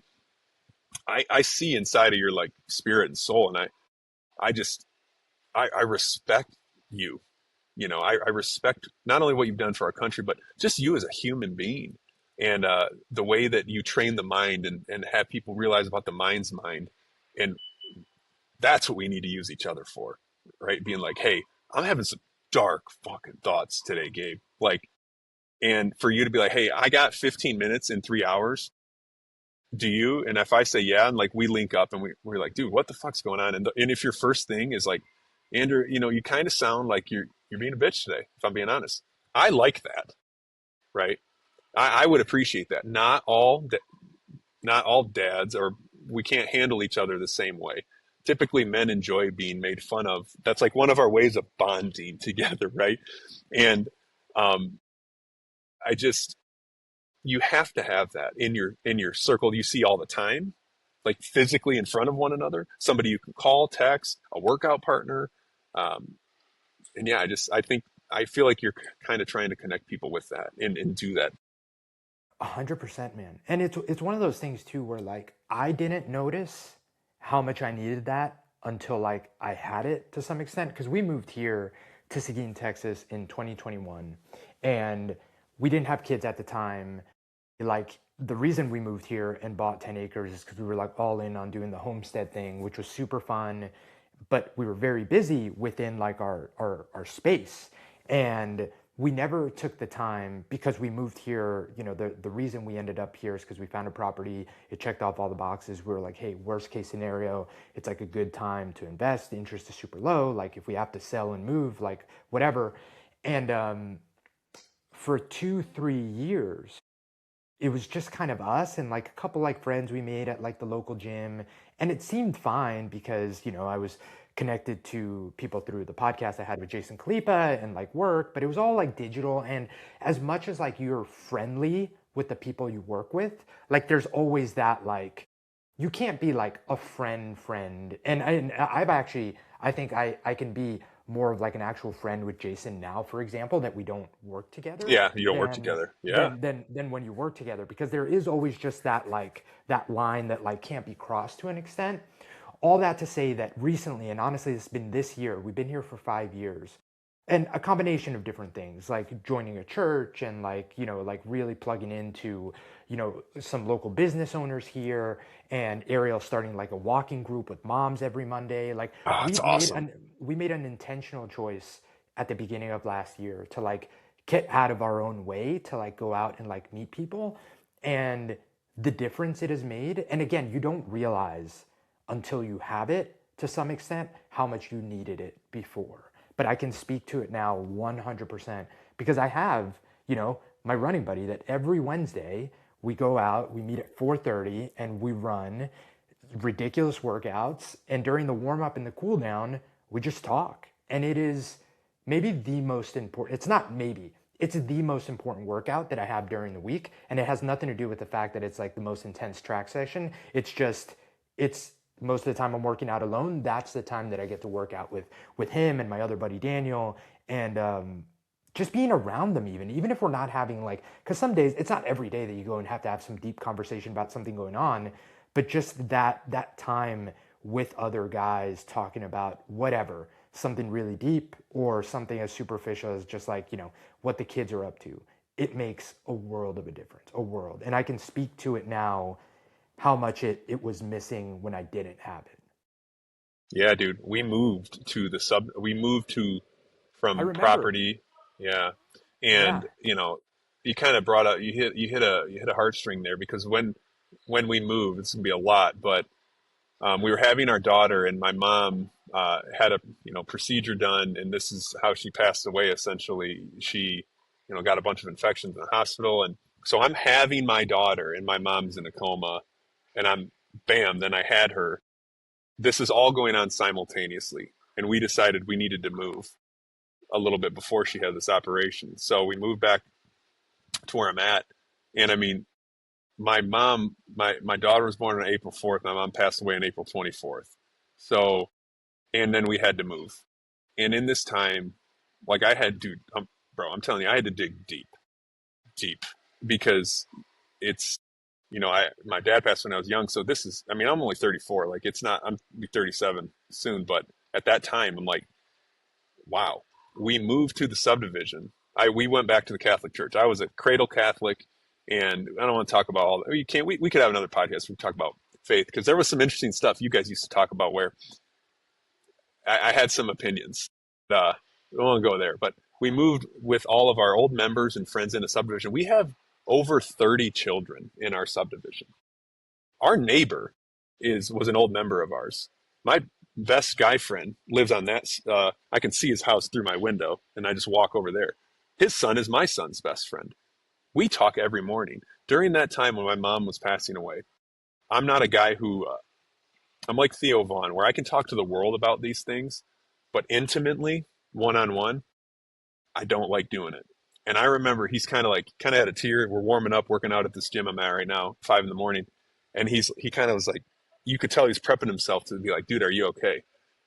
I see inside of your like spirit and soul, and I just I respect you. I respect not only what you've done for our country, but just you as a human being, and the way that you train the mind and have people realize about the mind's mind. And that's what we need to use each other for, right? Being like, hey, I'm having some dark fucking thoughts today, Gabe. Like, and for you to be like, hey, I got 15 minutes in 3 hours. Do you? And if I say yeah, and like we link up and we're like, dude, what the fuck's going on? And if your first thing is like, Andrew, you kind of sound like you're being a bitch today, if I'm being honest. I like that, right? I would appreciate that. Not all dads, or we can't handle each other the same way. Typically, men enjoy being made fun of. That's like one of our ways of bonding together, right? And um, I just you have to have that in your circle you see all the time, like physically in front of one another. Somebody you can call, text, a workout partner, um, and yeah, I feel like you're kind of trying to connect people with that and do that. 100%, man. And it's one of those things too where like I didn't notice how much I needed that until like I had it to some extent, because we moved here to Seguin, Texas in 2021, and we didn't have kids at the time. Like the reason we moved here and bought 10 acres is because we were like all in on doing the homestead thing, which was super fun, but we were very busy within like our space. And we never took the time, because we moved here, the reason we ended up here is because we found a property, it checked off all the boxes. We were like, hey, worst case scenario, it's like a good time to invest, the interest is super low, like if we have to sell and move, like whatever. And for 2 3 years it was just kind of us and like a couple like friends we made at like the local gym, and it seemed fine because I was connected to people through the podcast I had with Jason Kalipa and like work, but it was all like digital. And as much as like you're friendly with the people you work with, like there's always that like you can't be like a friend. And I've actually, I think I can be more of like an actual friend with Jason now, for example, that we don't work together Yeah, you don't work than together. Yeah. when you work together, because there is always just that like that line that like can't be crossed to an extent. All that to say that recently, and honestly it's been this year, we've been here for 5 years, and a combination of different things like joining a church and like like really plugging into some local business owners here, and Ariel starting like a walking group with moms every Monday. Like Oh, it's we made awesome. an we made an intentional choice at the beginning of last year to like get out of our own way to like go out and like meet people, and the difference it has made. And again, you don't realize until you have it to some extent how much you needed it before. But I can speak to it now 100% because I have, my running buddy that every Wednesday we go out, we meet at 4:30 and we run ridiculous workouts, and during the warm up and the cool down, we just talk. And it is maybe the most important, it's not maybe, it's the most important workout that I have during the week. And it has nothing to do with the fact that it's like the most intense track session. It's just, it's most of the time I'm working out alone. That's the time that I get to work out with him and my other buddy Daniel, and just being around them, even if we're not having like, because some days it's not every day that you go and have to have some deep conversation about something going on, but just that time with other guys talking about whatever, something really deep or something as superficial as just like what the kids are up to. It makes a world of a difference, a world. And I can speak to it now how much it was missing when I didn't have it. Yeah, dude. We moved to I from remember. property. Yeah. Yeah. And, you kind of brought up, you hit a heartstring there because when we moved, it's gonna be a lot, but we were having our daughter, and my mom had a procedure done, and this is how she passed away. Essentially, she got a bunch of infections in the hospital, and so I'm having my daughter, and my mom's in a coma, and bam, then I had her. This is all going on simultaneously, and we decided we needed to move a little bit before she had this operation. So we moved back to where I'm at, and I mean, my daughter was born on April 4th. My mom passed away on April 24th. So, and then we had to move. And in this time, like I had, dude, bro, I'm telling you, I had to dig deep, deep, because it's, my dad passed when I was young. So this is, I mean, I'm only 34. Like it's not, I'm be 37 soon. But at that time, I'm like, wow, we moved to the subdivision. We went back to the Catholic Church. I was a cradle Catholic, and I don't want to talk about all that. You can't. We could have another podcast where we talk about faith, because there was some interesting stuff you guys used to talk about where I had some opinions. We won't go there, but we moved with all of our old members and friends in a subdivision. We have over 30 children in our subdivision. Our neighbor was an old member of ours. My best guy friend lives on that. I can see his house through my window, and I just walk over there. His son is my son's best friend. We talk every morning. During that time when my mom was passing away, I'm not a guy who I'm like Theo Vaughn, where I can talk to the world about these things, but intimately, one on one, I don't like doing it. And I remember he's kind of had a tear. We're warming up, working out at this gym I'm at right now, 5 in the morning, and he kind of was like, you could tell he's prepping himself to be like, dude, are you okay?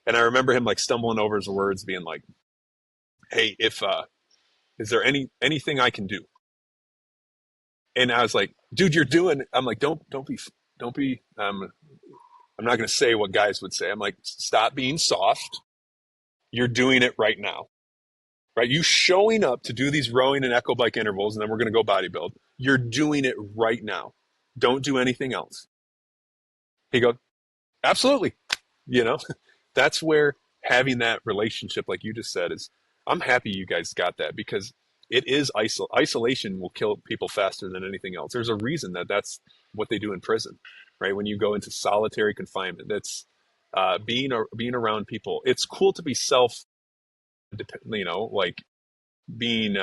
And I remember him like stumbling over his words, being like, hey, if is there anything I can do? And I was like, dude, you're doing. I'm like, don't be. I'm not going to say what guys would say. I'm like, stop being soft. You're doing it right now, right? You showing up to do these rowing and echo bike intervals, and then we're going to go bodybuild. You're doing it right now. Don't do anything else. He goes, absolutely. You know, that's where having that relationship, like you just said, is. I'm happy you guys got that, because it is isolation will kill people faster than anything else. There's a reason that's what they do in prison, right? When you go into solitary confinement, that's being around people. It's cool to be like being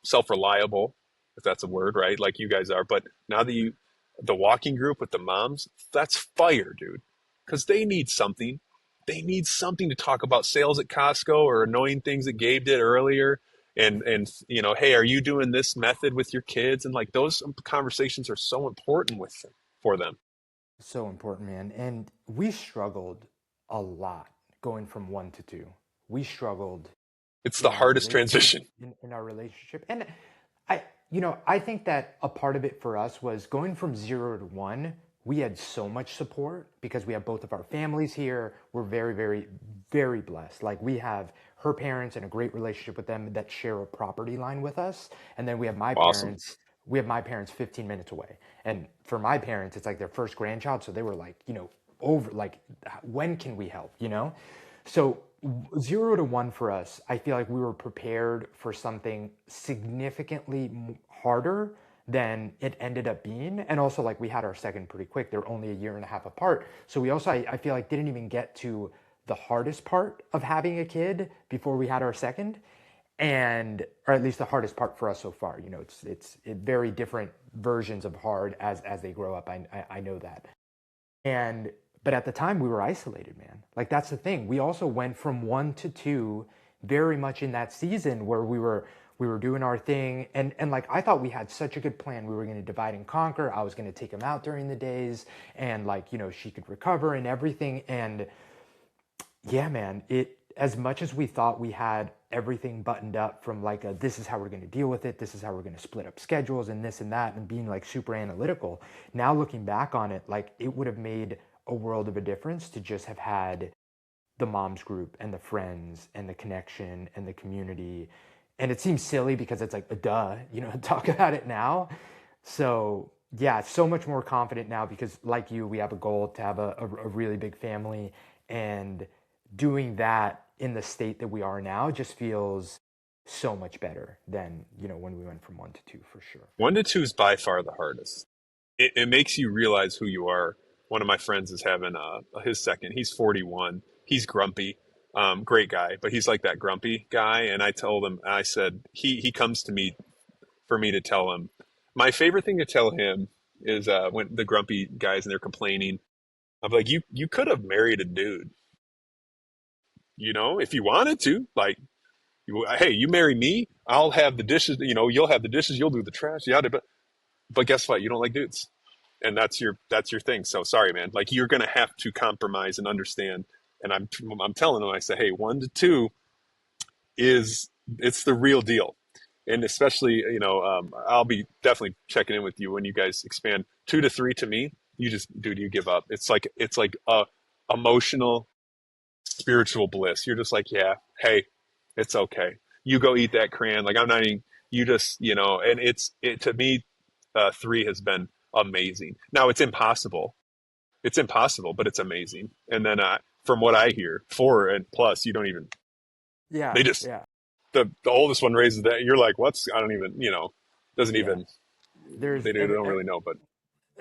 self reliable, if that's a word, right? Like you guys are. But now that the walking group with the moms, that's fire, dude. Because they need something. They need something to talk about sales at Costco or annoying things that Gabe did earlier. And hey, are you doing this method with your kids? And like those conversations are so important for them. So important, man. And we struggled a lot going from one to two. We struggled It's the in our hardest transition. in our relationship. And I think that a part of it for us was going from 0 to 1. We had so much support because we have both of our families here. We're very, very, very blessed. Like we have her parents and a great relationship with them that share a property line with us. And then Awesome. we have my parents 15 minutes away. And for my parents, it's like their first grandchild. So they were like, over like, when can we help, So 0 to 1 for us, I feel like we were prepared for something significantly harder than it ended up being. And also, like, we had our second pretty quick. They're only a year and a half apart. So we also, I feel like, didn't even get to the hardest part of having a kid before we had our second. And, or at least the hardest part for us so far. It's very different versions of hard as they grow up. I know that. And but at the time we were isolated, man. Like that's the thing. We also went from 1 to 2 very much in that season where we were doing our thing and like I thought we had such a good plan. We were going to divide and conquer. I was going to take him out during the days and like, she could recover and everything. And yeah, man, it as much as we thought we had everything buttoned up from like this is how we're going to deal with it, this is how we're going to split up schedules and this and that and being like super analytical. Now looking back on it, like it would have made a world of a difference to just have had the moms group and the friends and the connection and the community. And it seems silly because it's like a duh, talk about it now. So yeah, so much more confident now because like you, we have a goal to have a really big family and doing that in the state that we are now just feels so much better than, when we went from 1 to 2 for sure. 1 to 2 is by far the hardest. It makes you realize who you are. One of my friends is having his second. He's 41. He's grumpy, great guy, but he's like that grumpy guy. And I told him, I said, he comes to me for me to tell him. My favorite thing to tell him is when the grumpy guys and they're complaining. I'm like, you could have married a dude, if you wanted to. Like, hey, you marry me, I'll have the dishes. You'll have the dishes, you'll do the trash. Yeah, but guess what? You don't like dudes, and that's your thing. So sorry, man. Like you're gonna have to compromise and understand. And I'm telling them, I say, hey, 1 to 2 is it's the real deal. And especially, I'll be definitely checking in with you when you guys expand 2 to 3. To me, you just, dude, you give up. It's like a emotional, spiritual bliss. You're just like, yeah, hey, it's okay. You go eat that crayon. Like I'm not eating. You just, and it to me, 3 has been amazing. Now it's impossible. It's impossible, but it's amazing. And then from what I hear, 4 and plus, you don't even. They Yeah, just yeah, the oldest one raises that. You're like, what's? I don't even. Doesn't yeah. even. There's They don't really know, but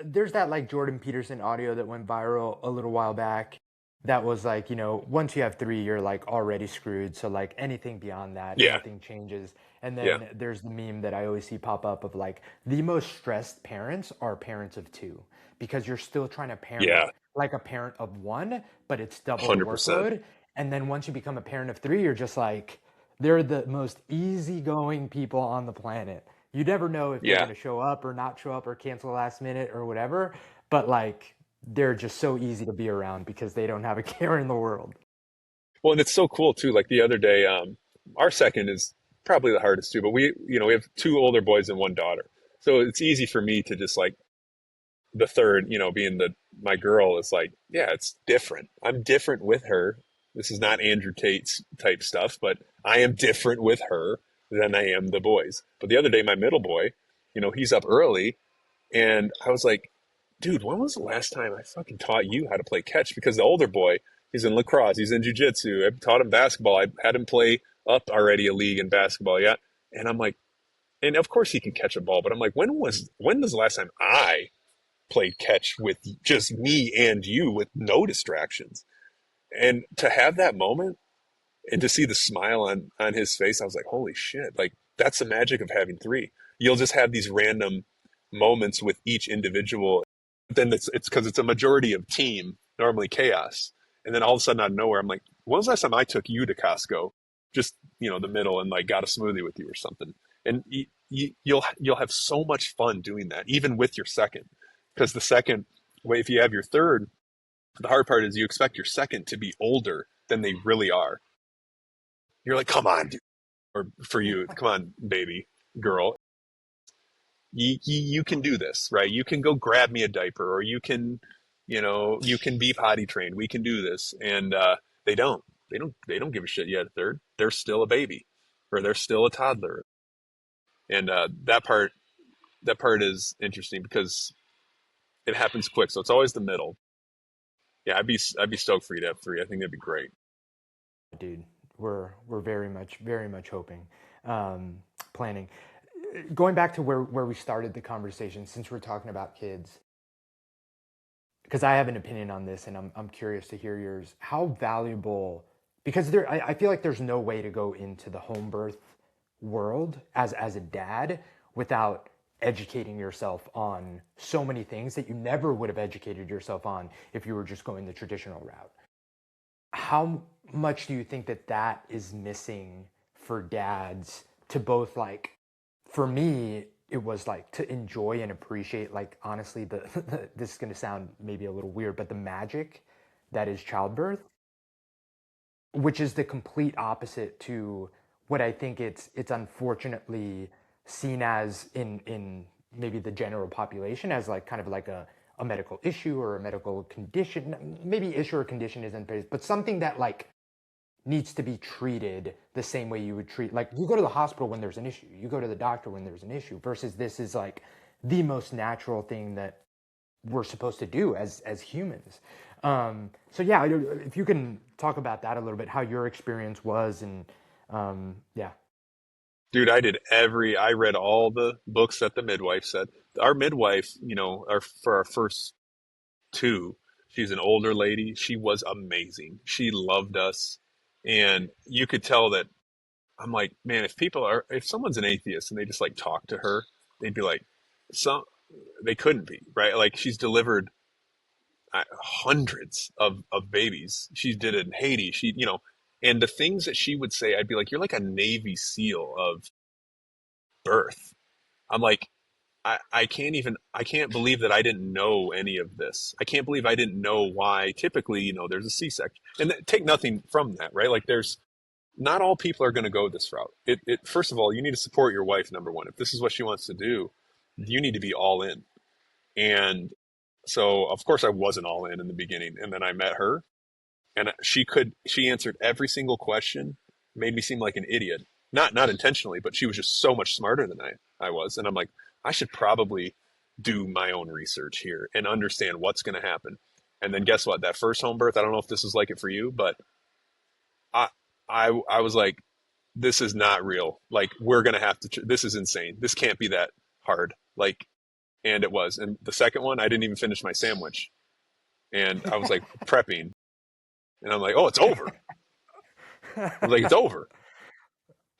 there's that like Jordan Peterson audio that went viral a little while back that was like, once you have 3, you're like already screwed. So like anything beyond that, yeah, nothing changes. And yeah, then there's the meme that I always see pop up of like the most stressed parents are parents of 2 because you're still trying to parent yeah, like a parent of 1, but it's double the 100%. workload. And then once you become a parent of 3, you're just like, they're the most easygoing people on the planet. You never know if they're Yeah. going to show up or not show up or cancel last minute or whatever, but like they're just so easy to be around because they don't have a care in the world. Well, and it's so cool too. Like the other day, our second is probably the hardest too. But we have 2 older boys and 1 daughter, so it's easy for me to just like the third, being my girl is like, yeah, it's different. I'm different with her. This is not Andrew Tate's type stuff, but I am different with her than I am the boys. But the other day, my middle boy, he's up early, and I was like, dude, when was the last time I fucking taught you how to play catch? Because the older boy, he's in lacrosse, he's in jujitsu. I taught him basketball. I had him play up already a league in basketball, yeah. And I'm like, and of course he can catch a ball, but I'm like, when was the last time I played catch with just me and you with no distractions? And to have that moment and to see the smile on his face, I was like, holy shit, like that's the magic of having 3. you'll just have these random moments with each individual. Then it's because it's a majority of team, normally chaos. And then all of a sudden out of nowhere, I'm like, when was the last time I took you to Costco? Just, the middle and like got a smoothie with you or something. And you'll have so much fun doing that, even with your second. Because the second, way, if you have your third, the hard part is you expect your second to be older than they really are. You're like, come on, dude. Or for you, come on, baby, girl. You can do this, right? You can go grab me a diaper, or you can be potty trained. We can do this. And they don't. They don't give a shit yet. They're still a baby, or they're still a toddler. And that part is interesting because it happens quick. So it's always the middle. Yeah, I'd be stoked for you to have three. I think that'd be great. Dude, we're very much hoping, planning. Going back to where we started the conversation, since we're talking about kids, because I have an opinion on this, and I'm curious to hear yours. How valuable? Because I feel like there's no way to go into the home birth world as a dad without educating yourself on so many things that you never would have educated yourself on if you were just going the traditional route. How much do you think that is missing for dads to both, like, for me it was like to enjoy and appreciate, like, honestly, this is going to sound maybe a little weird, but the magic that is childbirth, which is the complete opposite to what I think it's unfortunately seen as in maybe the general population, as like kind of like a medical issue or a medical condition. Maybe issue or condition isn't, but something that like needs to be treated the same way you would treat, like, you go to the hospital when there's an issue, you go to the doctor when there's an issue, versus this is like the most natural thing that we're supposed to do as humans. So yeah, if you can talk about that a little bit, how your experience was, and yeah. Dude, I read all the books that the midwife said. Our midwife, for our first two, she's an older lady. She was amazing. She loved us. And you could tell that. I'm like, man, if someone's an atheist and they just like talk to her, they'd be like, some, they couldn't be, right? Like, she's delivered hundreds of babies. She did it in Haiti. And the things that she would say, I'd be like, you're like a Navy SEAL of birth. I'm like, I can't believe that I didn't know any of this. I can't believe I didn't know why typically, there's a C-section. And take nothing from that, right? Like, there's not all people are going to go this route. First of all, you need to support your wife, number one. If this is what she wants to do, you need to be all in. And so, of course, I wasn't all in the beginning. And then I met her, and she answered every single question, made me seem like an idiot. Not intentionally, but she was just so much smarter than I was. And I'm like, I should probably do my own research here and understand what's going to happen. And then guess what? That first home birth, I don't know if this is like it for you, but I I was like, this is not real. Like, we're gonna have to. This is insane. This can't be that hard. Like, and it was. And the second one, I didn't even finish my sandwich, and I was like prepping, and I'm like, oh, it's over. I was like, it's over.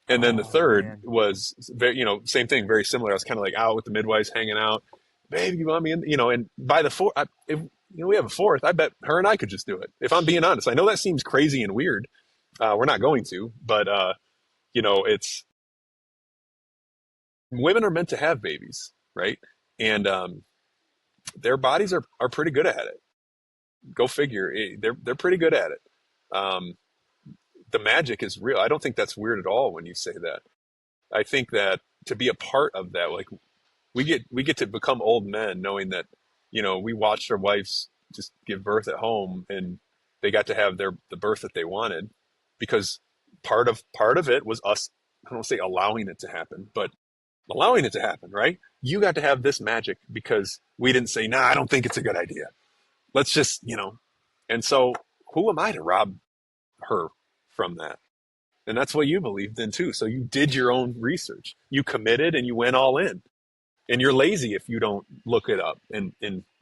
And then the Oh third man. was very, same thing, very similar. I was kind of like out with the midwives, hanging out. Babe, you want me in? And by the fourth, if we have a fourth, I bet her and I could just do it. If I'm being honest, I know that seems crazy and weird. We're not going to, but it's women are meant to have babies, right? And their bodies are pretty good at it. Go figure. They're pretty good at it. Um, the magic is real. I don't think that's weird at all when you say that. I think that to be a part of that, like, we get to become old men knowing that, we watched our wives just give birth at home, and they got to have the birth that they wanted, because part of it was us. I don't say allowing it to happen, but allowing it to happen, right? You got to have this magic because we didn't say, nah, I don't think it's a good idea. Let's just. And so, who am I to rob her from that? And that's what you believed in too. So you did your own research. You committed and you went all in. And you're lazy if you don't look it up and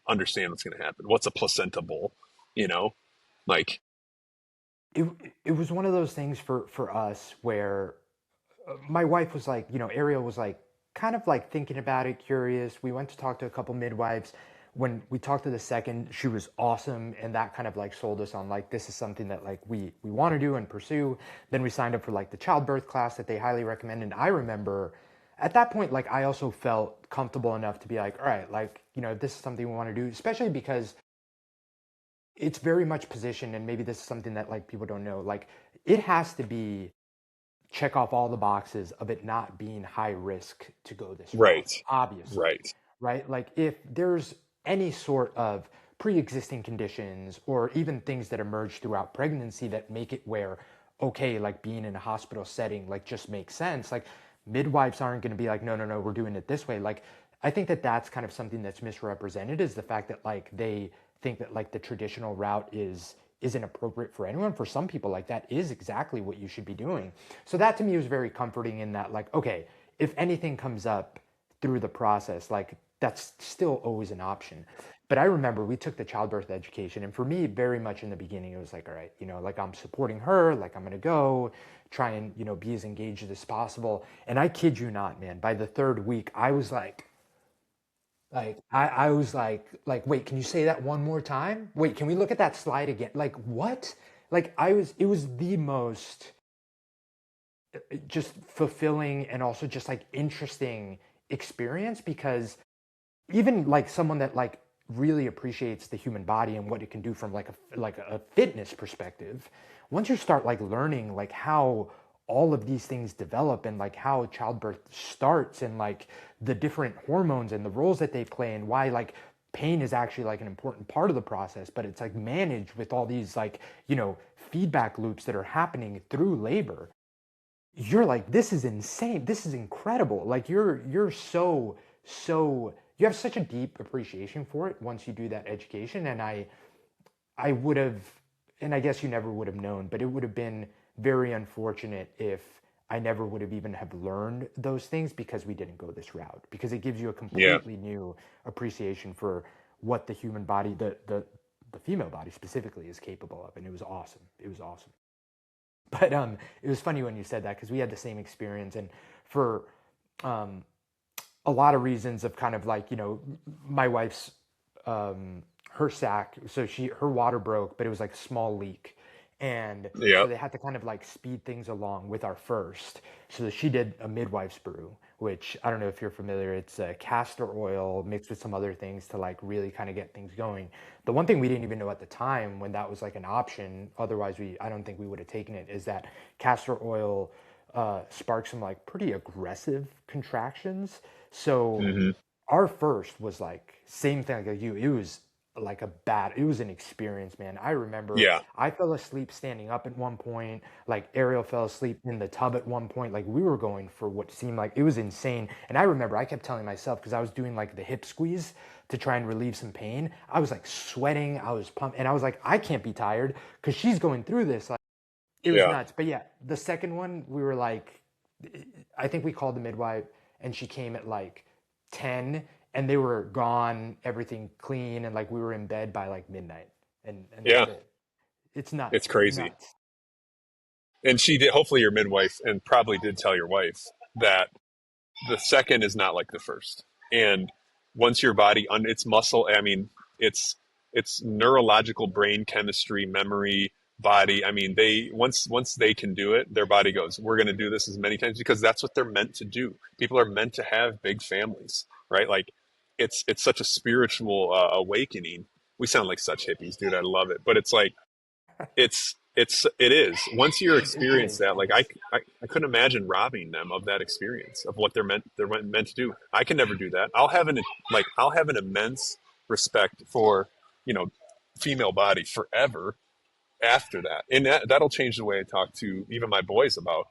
understand what's going to happen. What's a placenta bowl? You know, like, it it was one of those things for us where my wife was like, Ariel was like kind of like thinking about it, curious. We went to talk to a couple midwives. When we talked to the second, she was awesome, and that kind of like sold us on like this is something that like we want to do and pursue. Then we signed up for like the childbirth class that they highly recommend. And I remember at that point, like I also felt comfortable enough to be like, all right, like this is something we want to do, especially because it's very much positioned, and maybe this is something that like people don't know. Like it has to be check off all the boxes of it not being high risk to go this route, Right. obviously, Right. right? Like if there's any sort of pre-existing conditions or even things that emerge throughout pregnancy that make it where, okay, like being in a hospital setting, like just makes sense. Like midwives aren't going to be like, no, no, no, we're doing it this way. Like I think that that's kind of something that's misrepresented is the fact that like they think that like the traditional route isn't appropriate for anyone. For some people, like that is exactly what you should be doing. So that to me was very comforting in that like, okay, if anything comes up through the process, like that's still always an option. But I remember we took the childbirth education, and for me, very much in the beginning, it was like, all right, like I'm supporting her, like I'm gonna go try and be as engaged as possible. And I kid you not, man, by the third week, I was like I was like, wait, can you say that one more time? Wait, can we look at that slide again? Like what? Like it was the most just fulfilling and also just like interesting experience because even like someone that like really appreciates the human body and what it can do from like a fitness perspective, once you start like learning like how all of these things develop and like how childbirth starts and like the different hormones and the roles that they play and why like pain is actually like an important part of the process, but it's like managed with all these like feedback loops that are happening through labor. You're like, this is insane, this is incredible. Like you're so you have such a deep appreciation for it once you do that education. And I would have, and I guess you never would have known, but it would have been very unfortunate if I never would have even have learned those things because we didn't go this route, because it gives you a Yeah. completely new appreciation for what the human body, the female body specifically, is capable of. And it was awesome, it was awesome. But it was funny when you said that because we had the same experience. And for um a lot of reasons of kind of like my wife's her sac, so her water broke, but it was like a small leak, and so Yeah. they had to kind of like speed things along with our first. So that she did a midwife's brew, which I don't know if you're familiar. It's castor oil mixed with some other things to like really kind of get things going. The one thing we didn't even know at the time when that was like an option, otherwise I don't think we would have taken it, is that castor oil sparks some like pretty aggressive contractions. So Hmm. our first was like same thing like you. It was like it was an experience, man. I remember Yeah. I fell asleep standing up at one point. Like Ariel fell asleep in the tub at one point. Like we were going for what seemed like it was insane. And I remember I kept telling myself because I was doing like the hip squeeze to try and relieve some pain. I was like sweating. I was pumped, and I was like, I can't be tired because she's going through this. Like it was Yeah. nuts. But yeah, the second one we were like, I think we called the midwife and she came at like 10 and they were gone, everything clean, and like we were in bed by like midnight. And Yeah. that's it. It's nuts, It's crazy. nuts. And she did, hopefully your midwife, and probably did tell your wife that the second is not like the first. And once your body, it's muscle, I mean, it's, it's neurological brain chemistry, memory, body. I mean, once they can do it, their body goes, we're going to do this as many times because that's what they're meant to do. People are meant to have big families, right? Like it's such a spiritual awakening. We sound like such hippies, dude. I love it. But it's like, it is once you're It experienced is, that, it like is. I couldn't imagine robbing them of that experience of what they're meant to do. I can never do that. I'll have an immense respect for you know female body forever after that, and that'll change the way I talk to even my boys about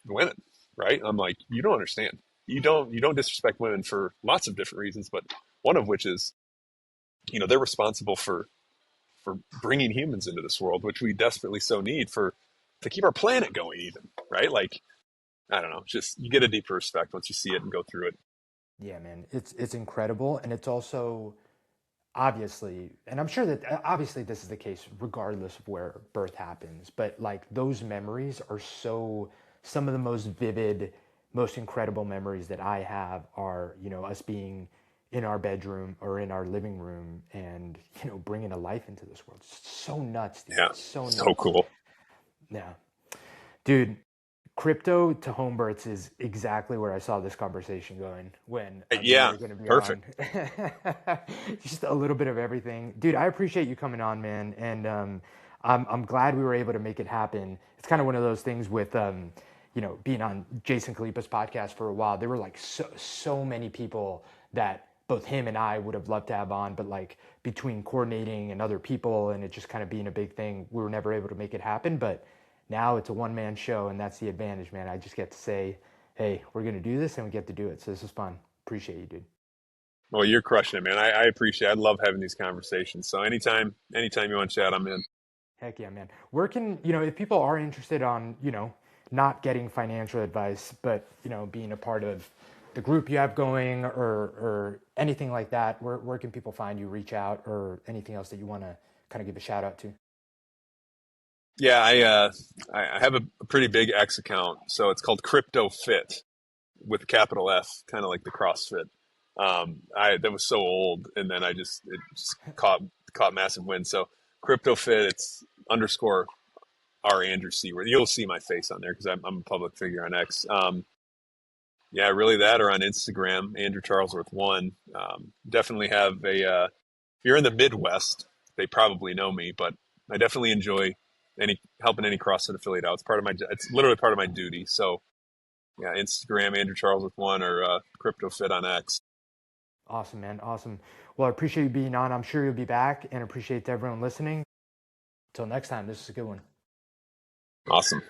women. Right? I'm like, you don't understand. You don't disrespect women for lots of different reasons, but one of which is they're responsible for bringing humans into this world, which we desperately so need for to keep our planet going. Even right, like I don't know, just you get a deeper respect once you see it and go through it. Yeah, man. It's incredible. And it's also obviously, and I'm sure that obviously this is the case regardless of where birth happens, but like those memories are so some of the most vivid most incredible memories that I have are, us being in our bedroom or in our living room and, bringing a life into this world. It's so nuts, dude. Yeah, It's so so nuts. cool. Yeah. Dude, crypto to home births is exactly where I saw this conversation going when I knew you Yeah, were going to be perfect. on. Just a little bit of everything. Dude, I appreciate you coming on, man. And I'm glad we were able to make it happen. It's kind of one of those things with, being on Jason Khalipa's podcast for a while. There were like so many people that both him and I would have loved to have on, but like between coordinating and other people and it just kind of being a big thing, we were never able to make it happen. But now it's a one man show, and that's the advantage, man. I just get to say, hey, we're going to do this, and we get to do it. So this is fun. Appreciate you, dude. Well, you're crushing it, man. I appreciate it. I love having these conversations. So anytime you want to chat, I'm in. Heck yeah, man. Where can, if people are interested on, not getting financial advice, but, being a part of the group you have going or anything like that, where can people find you, reach out, or anything else that you want to kind of give a shout out to? Yeah, I have a pretty big X account, so it's called Crypto Fit with a capital F, kind of like the CrossFit. I that was so old, and then it just caught massive wind. So Crypto Fit, it's underscore R Andrew C. Where you'll see my face on there because I'm a public figure on X. Yeah, really that or on Instagram, Andrew Charlesworth one. Definitely have if you're in the Midwest, they probably know me, but I definitely enjoy any helping any CrossFit affiliate out. It's literally part of my duty. So yeah, Instagram, Andrew Charlesworth one or Crypto Fit on X. Awesome, man. Awesome. Well, I appreciate you being on. I'm sure you'll be back and appreciate everyone listening. Till next time, this is a good one. Awesome.